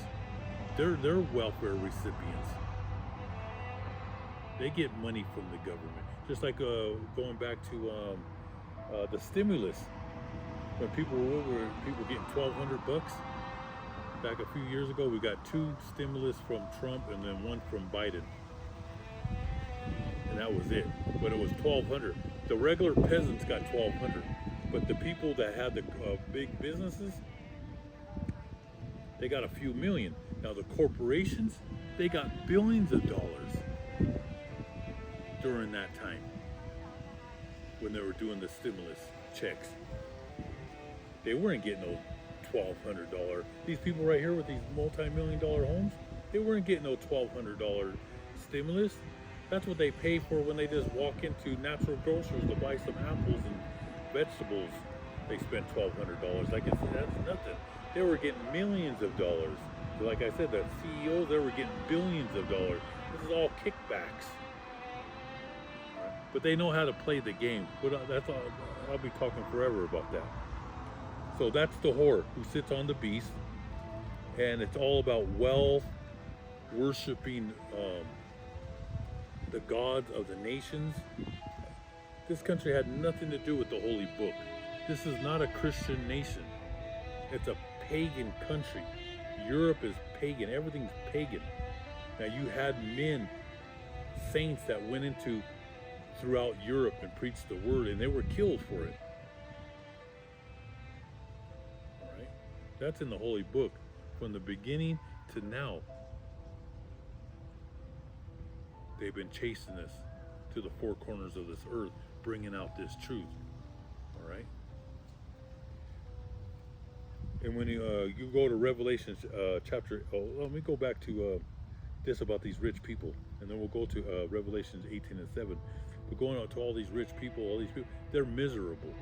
A: they're welfare recipients. They get money from the government. Just like going back to the stimulus. When people were getting $1,200 back a few years ago, we got 2 stimulus from Trump and then 1 from Biden, and that was it. But it was $1,200. The regular peasants got $1,200, but the people that had the big businesses, they got a few million. Now the corporations, they got billions of dollars during that time when they were doing the stimulus checks. They weren't getting no $1,200. These people right here with these multi-million-dollar homes, they weren't getting no $1,200 stimulus. That's what they pay for when they just walk into natural grocers to buy some apples and vegetables. They spend $1,200. Like that's nothing. They were getting millions of dollars. Like I said, the CEOs, they were getting billions of dollars. This is all kickbacks. But they know how to play the game. But that's all. I'll be talking forever about that. So that's the whore who sits on the beast, and it's all about wealth, worshiping the gods of the nations. This country had nothing to do with the Holy Book. This is not a Christian nation. It's a pagan country. Europe is pagan. Everything's pagan. Now you had men, saints that went into throughout Europe and preached the word, and they were killed for it. All right, that's in the Holy Book, from the beginning to now. They've been chasing us to the 4 corners of this earth, bringing out this truth. All right. And when you go to Revelation chapter, let me go back to this about these rich people, and then we'll go to Revelations 18 and 7. But going out to all these rich people, they're miserable.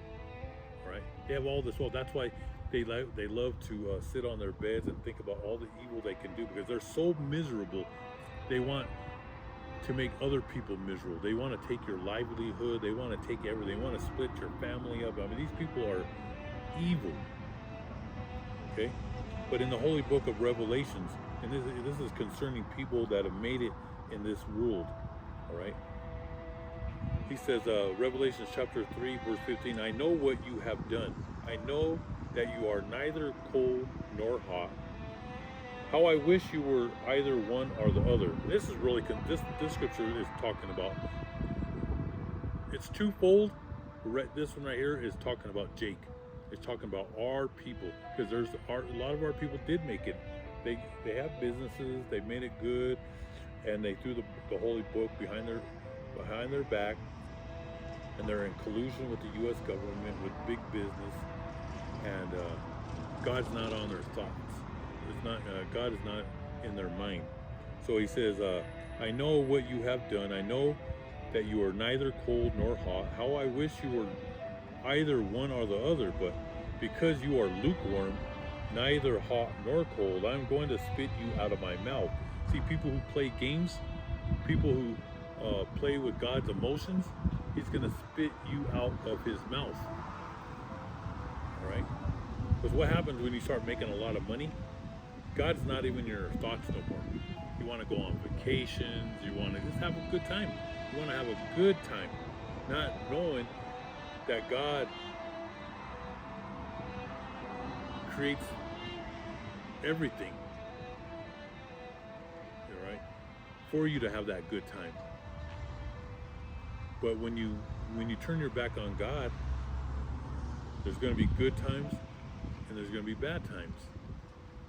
A: All right, they have all this wealth. That's why they love to sit on their beds and think about all the evil they can do, because they're so miserable. They want to make other people miserable. They want to take your livelihood. They want to take everything. They want to split your family up. I mean, these people are evil. Okay, but in the Holy Book of Revelations, and this is concerning people that have made it in this world. All right. He says, Revelation chapter 3, verse 15, I know what you have done. I know that you are neither cold nor hot. How I wish you were either one or the other. This is really, this scripture is talking about, it's twofold. This one right here is talking about Jake. It's talking about our people, because a lot of our people did make it. They have businesses, they made it good, and they threw the Holy Book behind their back, and they're in collusion with the U.S. government, with big business, and God's not on their thoughts. It's not. God is not in their mind. So he says, I know what you have done. I know that you are neither cold nor hot. How I wish you were either one or the other, but because you are lukewarm, neither hot nor cold, I'm going to spit you out of my mouth. See, people who play games, people who play with God's emotions, he's going to spit you out of his mouth. All right? Because what happens when you start making a lot of money? God's not even in your thoughts no more. You want to go on vacations, you want to just have a good time. You want to have a good time, not knowing that God creates everything, all right, for you to have that good time. But when you turn your back on God, there's going to be good times and there's going to be bad times.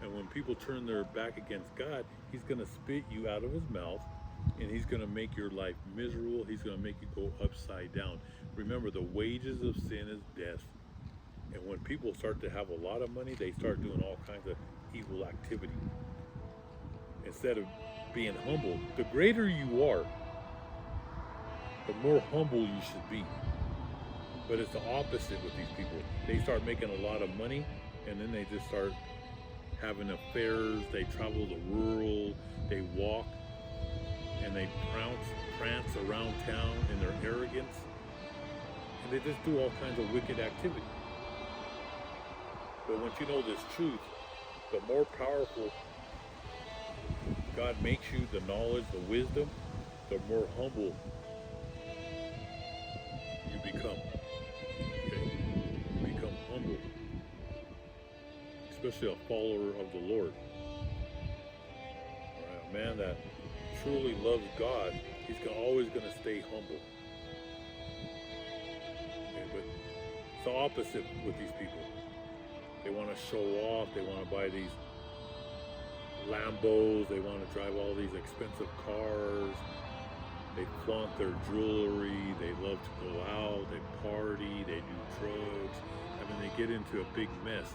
A: And when people turn their back against God, he's going to spit you out of his mouth, and he's going to make your life miserable. He's going to make you go upside down. Remember, the wages of sin is death. And when people start to have a lot of money, they start doing all kinds of evil activity. Instead of being humble, the greater you are, the more humble you should be. But it's the opposite with these people. They start making a lot of money, and then they just start having affairs. They travel the world, they walk and they prance around town in their arrogance, and they just do all kinds of wicked activity. But once you know this truth, the more powerful God makes you, the knowledge, the wisdom, the more humble you become. Okay? You become humble, especially a follower of the Lord. All right, a man that truly loves God, he's always going to stay humble. Okay, but it's the opposite with these people. They want to show off. They want to buy these Lambos. They want to drive all these expensive cars. They flaunt their jewelry. They love to go out. They party. They do drugs. I mean, they get into a big mess.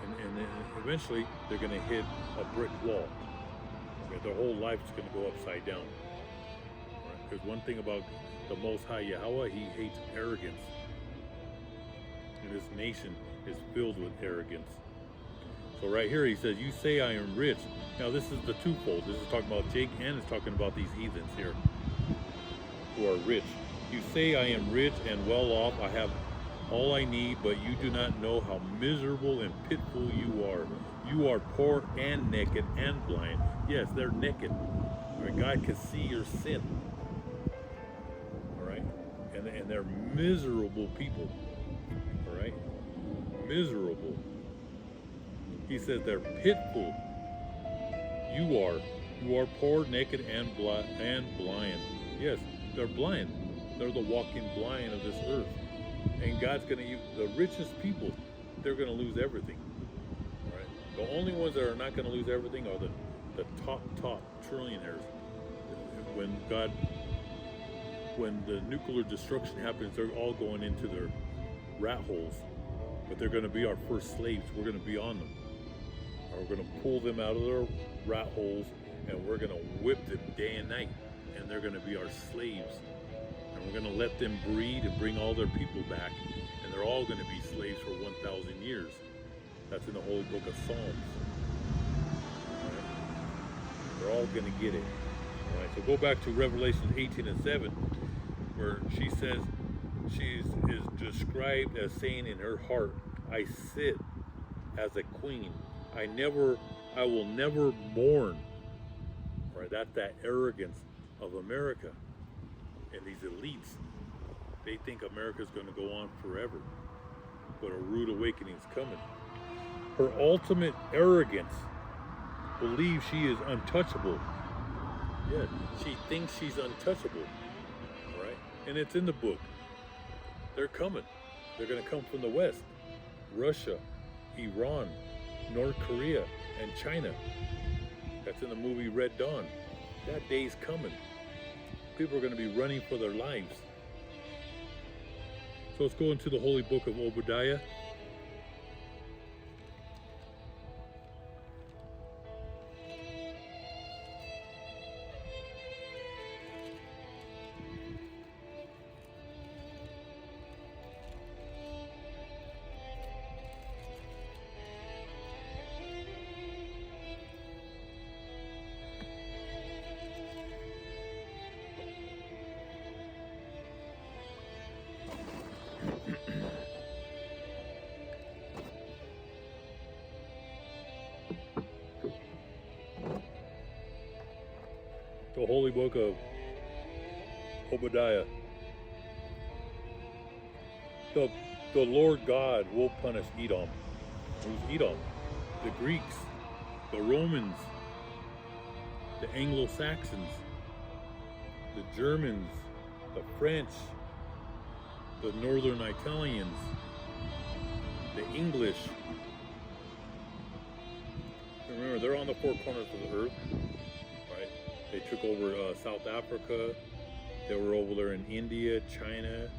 A: And then eventually, they're going to hit a brick wall. Okay, their whole life is going to go upside down. Because one thing about the Most High Yahweh, he hates arrogance. And this nation is filled with arrogance. So right here he says, you say I am rich. Now this is the twofold. This is talking about Jake, and it's talking about these heathens here who are rich. You say I am rich and well off. I have all I need, but you do not know how miserable and pitiful you are. You are poor and naked and blind. Yes, they're naked. All right, God can see your sin. All right, and they're miserable people. All right, miserable. He says they're pitiful. You are poor, naked, and blind. Yes, they're blind. They're the walking blind of this earth. And God's going to use the richest people. They're going to lose everything. All right. The only ones that are not going to lose everything are the top trillionaires. When the nuclear destruction happens, they're all going into their rat holes. But they're going to be our first slaves. We're going to be on them. We're going to pull them out of their rat holes, and we're going to whip them day and night, and they're going to be our slaves. And we're going to let them breed and bring all their people back, and they're all going to be slaves for 1,000 years. That's in the Holy Book of Psalms. All right? They're all going to get it. All right, so go back to Revelation 18 and 7, where she says, she is described as saying in her heart, I sit as a queen. I will never mourn. Right? That's that arrogance of America and these elites. They think America's going to go on forever, but a rude awakening is coming. Her ultimate arrogance believes she is untouchable. Yeah, she thinks she's untouchable. Right? And it's in the book. They're coming. They're going to come from the West. Russia, Iran, North Korea, and China. That's in the movie Red Dawn. That day's coming. People are going to be running for their lives. So let's go into the Holy Book of Obadiah. The Holy Book of Obadiah. The Lord God will punish Edom. Who's Edom? The Greeks, the Romans, the Anglo-Saxons, the Germans, the French, the Northern Italians, the English. Remember, they're on the four corners of the earth. They took over South Africa. They were over there in India, China,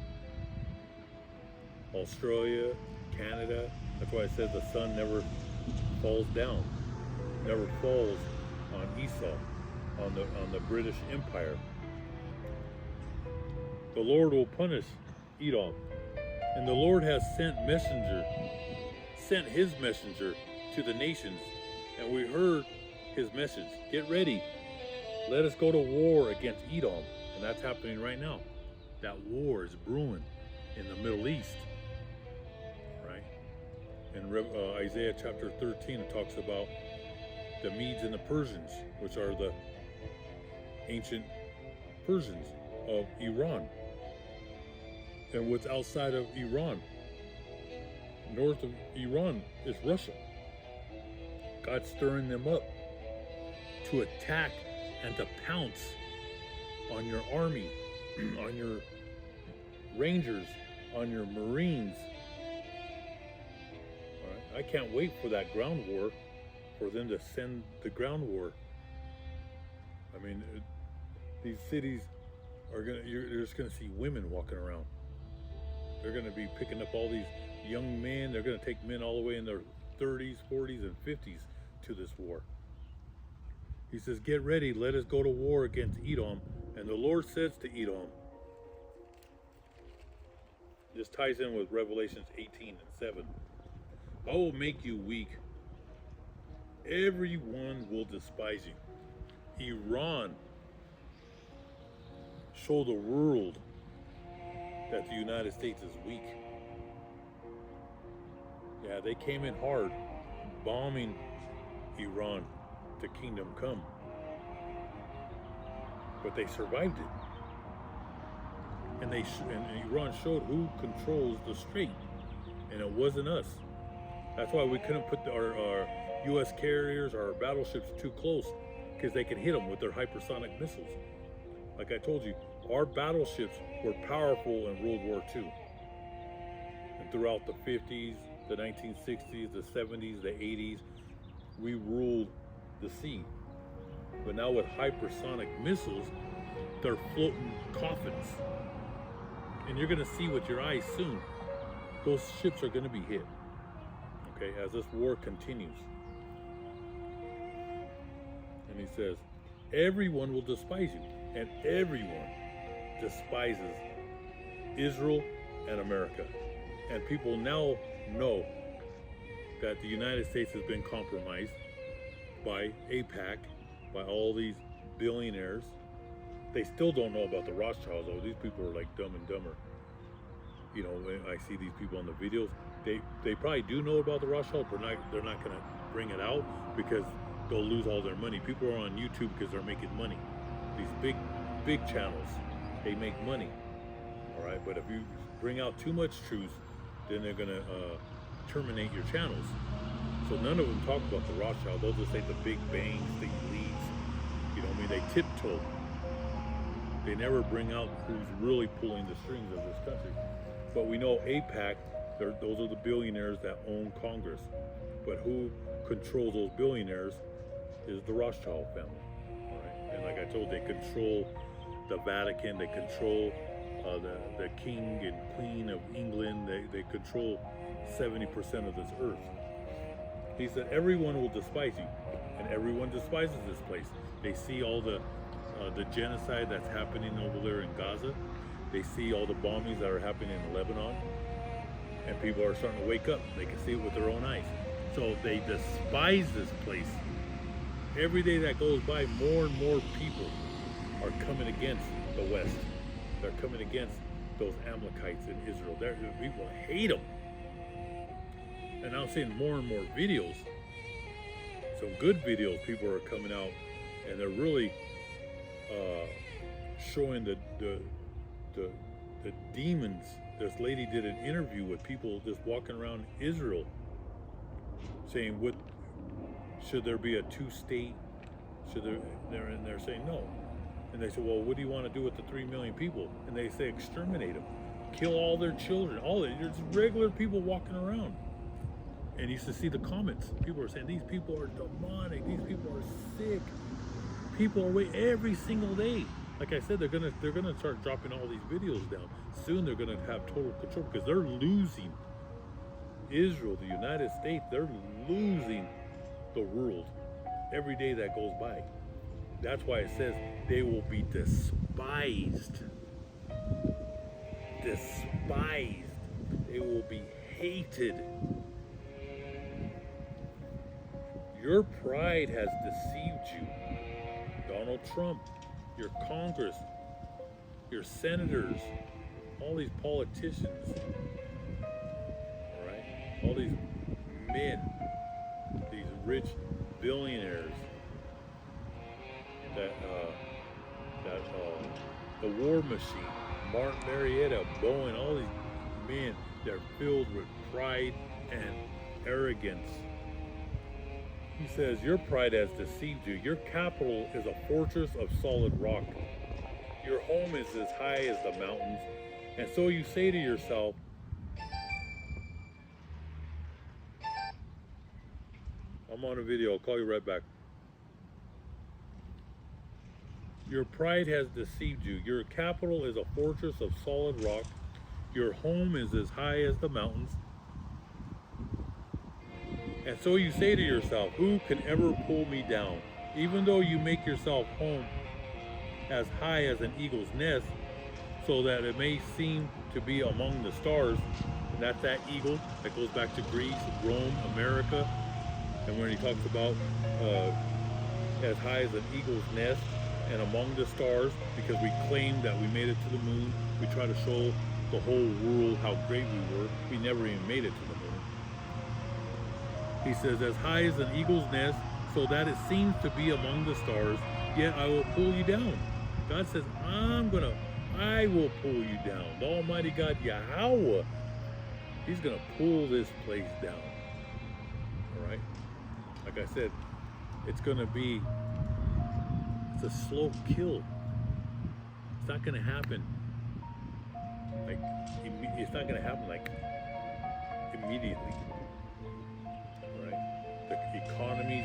A: Australia, Canada. That's why it says the sun never falls down, never falls on Esau, on the British Empire. The Lord will punish Edom, and the Lord has sent His messenger to the nations, and we heard His message. Get ready. let us go to war against Edom. And that's happening right now. That war is brewing in the Middle East. Right? In Isaiah chapter 13, it talks about the Medes and the Persians, which are the ancient Persians of Iran. And what's outside of Iran, north of Iran, is Russia. God's stirring them up to attack and to pounce on your army, on your rangers, on your marines. All right? I can't wait for that ground war, for them to send the ground war. I mean, these cities are you're just gonna see women walking around. They're gonna be picking up all these young men. They're gonna take men all the way in their 30s, 40s, and 50s to this war. He says, get ready, let us go to war against Edom. And the Lord says to Edom, this ties in with Revelations 18:7. I will make you weak. Everyone will despise you. Iran show the world that the United States is weak. Yeah, they came in hard, bombing Iran to Kingdom Come. But they survived it. And Iran showed who controls the strait. And it wasn't us. That's why we couldn't put our U.S. carriers, our battleships too close, because they could hit them with their hypersonic missiles. Like I told you, our battleships were powerful in World War II. And throughout the 50s, the 1960s, the 70s, the 80s, we ruled the sea. But now with hypersonic missiles, they're floating coffins. And you're gonna see with your eyes soon, those ships are gonna be hit. Okay, as this war continues. And he says, everyone will despise you, and everyone despises Israel and America. And people now know that the United States has been compromised by AIPAC, by all these billionaires. They still don't know about the Rothschilds, though. These people are like Dumb and Dumber. You know, when I see these people on the videos, they probably do know about the Rothschilds, but they're not going to bring it out because they'll lose all their money. People are on YouTube because they're making money. These big channels, they make money. All right, but if you bring out too much truth, then they're going to terminate your channels. So none of them talk about the Rothschild. They'll just say the big bangs, the elites. You know what I mean? They tiptoe. They never bring out who's really pulling the strings of this country. But we know AIPAC, those are the billionaires that own Congress. But who controls those billionaires is the Rothschild family. All right? And like I told you, they control the Vatican. They control the king and queen of England. They control 70% of this earth. He said, everyone will despise you, and everyone despises this place. They see all the genocide that's happening over there in Gaza. They see all the bombings that are happening in Lebanon, and people are starting to wake up. They can see it with their own eyes. So they despise this place. Every day that goes by, more and more people are coming against the West. They're coming against those Amalekites in Israel. People hate them. And I'm seeing more and more videos, some good videos. People are coming out and they're really showing the demons. This lady did an interview with people just walking around Israel, saying, should there be a two-state? And they're saying no. And they said, well, what do you want to do with the 3 million people? And they say, exterminate them, kill all their children. There's regular people walking around. And you used to see the comments. People are saying, these people are demonic. These people are sick. People are away every single day. Like I said, they're gonna start dropping all these videos down. Soon they're gonna have total control because they're losing Israel, the United States. They're losing the world every day that goes by. That's why it says they will be despised. Despised. They will be hated. Your pride has deceived you. Donald Trump, your Congress, your senators, all these politicians, all right? All these men, these rich billionaires that the war machine, Martin Marietta, Bowen, all these men, they're filled with pride and arrogance. He says, your pride has deceived you. Your capital is a fortress of solid rock. Your home is as high as the mountains. And so you say to yourself, I'm on a video, I'll call you right back. Your pride has deceived you. Your capital is a fortress of solid rock. Your home is as high as the mountains. And so you say to yourself, who can ever pull me down? Even though you make yourself home as high as an eagle's nest, so that it may seem to be among the stars. And that's that eagle that goes back to Greece, Rome, America. And when he talks about as high as an eagle's nest and among the stars, because we claim that we made it to the moon. We try to show the whole world how great we were. We never even made it to the moon. He says, as high as an eagle's nest, so that it seems to be among the stars, yet I will pull you down. God says, I will pull you down. The Almighty God, Yahweh, He's going to pull this place down. All right? Like I said, it's going to be, it's a slow kill. It's not going to happen like, it's not going to happen like immediately. All right? The economy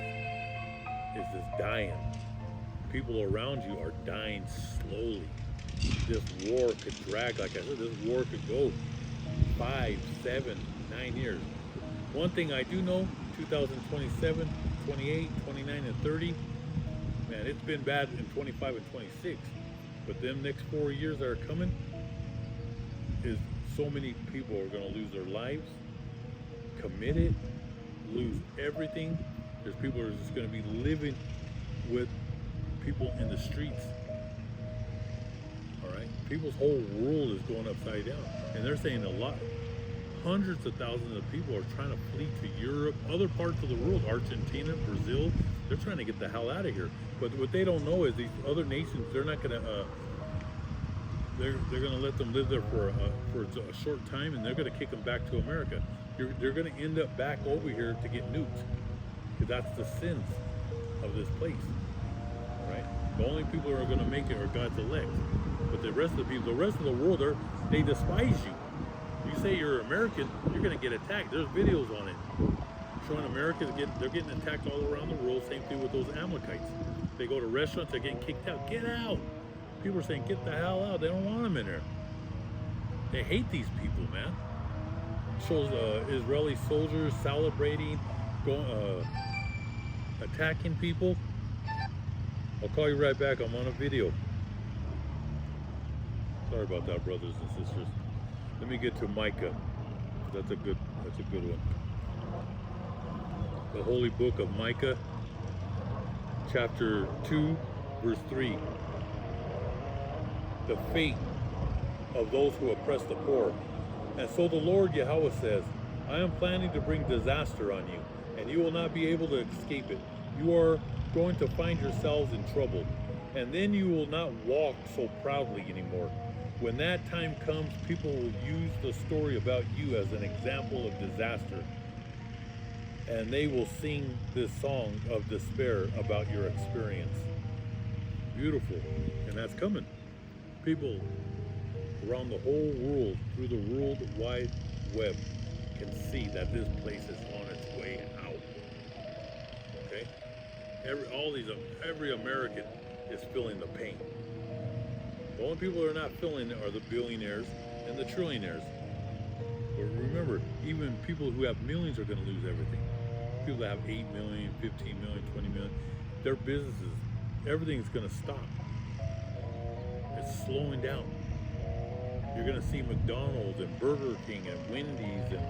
A: is just dying. People around you are dying slowly. This war could drag, like I said, this war could go 5, 7, 9 years. One thing I do know, 2027, 28, 29, and 30, man, it's been bad in 25 and 26. But them next 4 years that are coming, is so many people are going to lose their lives, commit it, lose everything. There's people who are just going to be living with people in the streets. All right, people's whole world is going upside down, and they're saying hundreds of thousands of people are trying to flee to Europe, other parts of the world, Argentina, Brazil. They're trying to get the hell out of here. But what they don't know is these other nations, they're not going to. They're going to let them live there for a short time, and they're going to kick them back to America. They're going to end up back over here to get nuked, because that's the sins of this place. Right? The only people who are going to make it are God's elect. But the rest of the people, the rest of the world, they despise you. You say you're American, you're going to get attacked. There's videos on it showing Americans they're getting attacked all around the world. Same thing with those Amalekites. They go to restaurants, they're getting kicked out. Get out! People are saying, get the hell out. They don't want them in there. They hate these people, man. Shows Israeli soldiers celebrating, attacking people. I'll call you right back. I'm on a video. Sorry about that, brothers and sisters. Let me get to Micah. That's a good one. The holy book of Micah, chapter 2, verse 3. The fate of those who oppress the poor. And so the Lord Yahweh says, I am planning to bring disaster on you, and you will not be able to escape it. You are going to find yourselves in trouble, and then you will not walk so proudly anymore. When that time comes, people will use the story about you as an example of disaster, and they will sing this song of despair about your experience. Beautiful, and that's coming. People around the whole world, through the World Wide Web, can see that this place is on its way out. Okay? Every American is feeling the pain. The only people who are not feeling it are the billionaires and the trillionaires. But remember, even people who have millions are going to lose everything. People that have 8 million, 15 million, 20 million, their businesses, everything's going to stop. It's slowing down. You're going to see McDonald's and Burger King and Wendy's and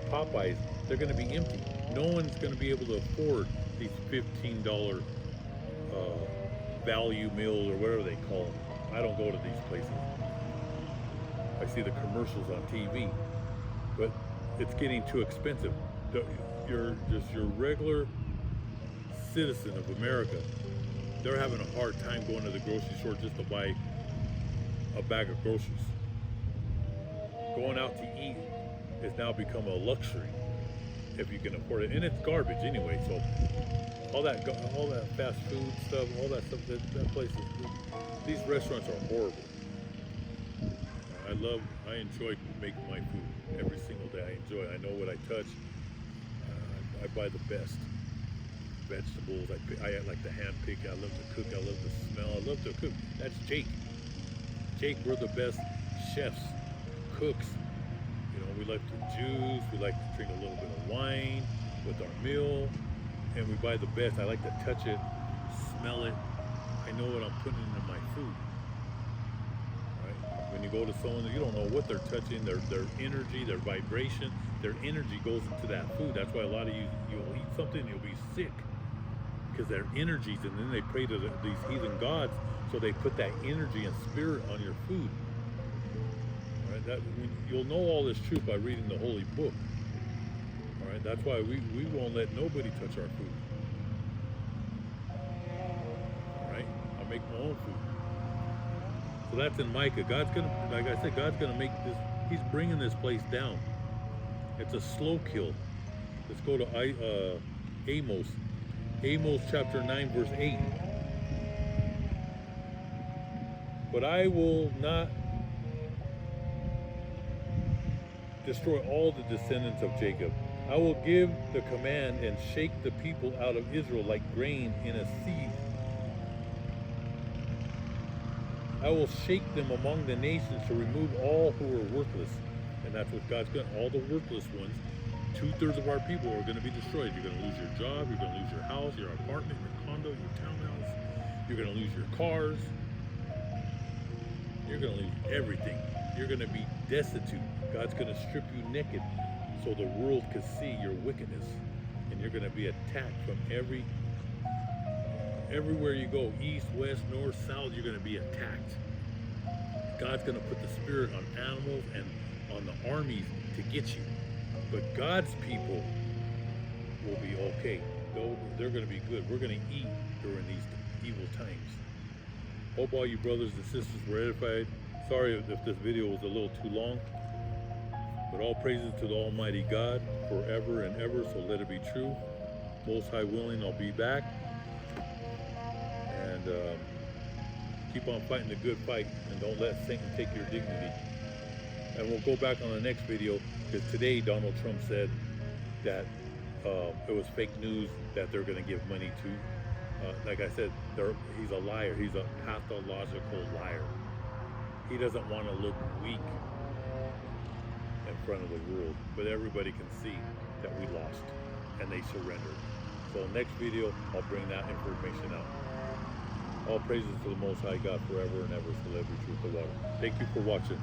A: Popeyes. They're going to be empty. No one's going to be able to afford these $15 value meals or whatever they call them. I don't go to these places. I see the commercials on TV, but it's getting too expensive. You're just your regular citizen of America. They're having a hard time going to the grocery store just to buy a bag of groceries. Going out to eat has now become a luxury if you can afford it, and it's garbage anyway. So all that fast food stuff, all that stuff, that place these restaurants are horrible. I enjoy making my food every single day. I enjoy it. I know what I touch. I buy the best vegetables. I like to hand pick. I love to cook. I love to smell. I love to cook. That's Jake. Jake, we're the best chefs, cooks. You know, we like to juice. We like to drink a little bit of wine with our meal, and we buy the best. I like to touch it, smell it. I know what I'm putting into my food. Right? When you go to someone, you don't know what they're touching. Their energy, their vibration, their energy goes into that food. That's why a lot of you'll eat something and you'll be sick because their energies, and then they pray to these heathen gods, so they put that energy and spirit on your food. Right? You'll know all this truth by reading the Holy Book. All right, that's why we won't let nobody touch our food. All right, I make my own food. So that's in Micah. God's gonna, like I said, God's gonna make this. He's bringing this place down. It's a slow kill. Let's go to Amos. Amos chapter 9, verse 8. But I will not destroy all the descendants of Jacob. I will give the command and shake the people out of Israel like grain in a sieve. I will shake them among the nations to remove all who are worthless. And that's what God's going to, all the worthless ones. 2/3 of our people are going to be destroyed. You're going to lose your job, you're going to lose your house, your apartment, your condo, your townhouse. You're going to lose your cars. You're going to lose everything. You're going to be destitute. God's going to strip you naked so the world can see your wickedness. And you're going to be attacked from everywhere you go, east, west, north, south, you're going to be attacked. God's going to put the spirit on animals and on the armies to get you. But God's people will be okay. They're going to be good. We're going to eat during these evil times. Hope all you brothers and sisters were edified. Sorry if this video was a little too long. But all praises to the Almighty God forever and ever, so let it be true. Most High willing, I'll be back. And keep on fighting the good fight, and don't let Satan take your dignity. And we'll go back on the next video, because today Donald Trump said that it was fake news that they're going to give money to. Like I said, he's a liar. He's a pathological liar. He doesn't want to look weak in front of the world, but everybody can see that we lost and they surrendered. So next video, I'll bring that information out. All praises to the Most High God forever and ever, so let every truth the water. Thank you for watching.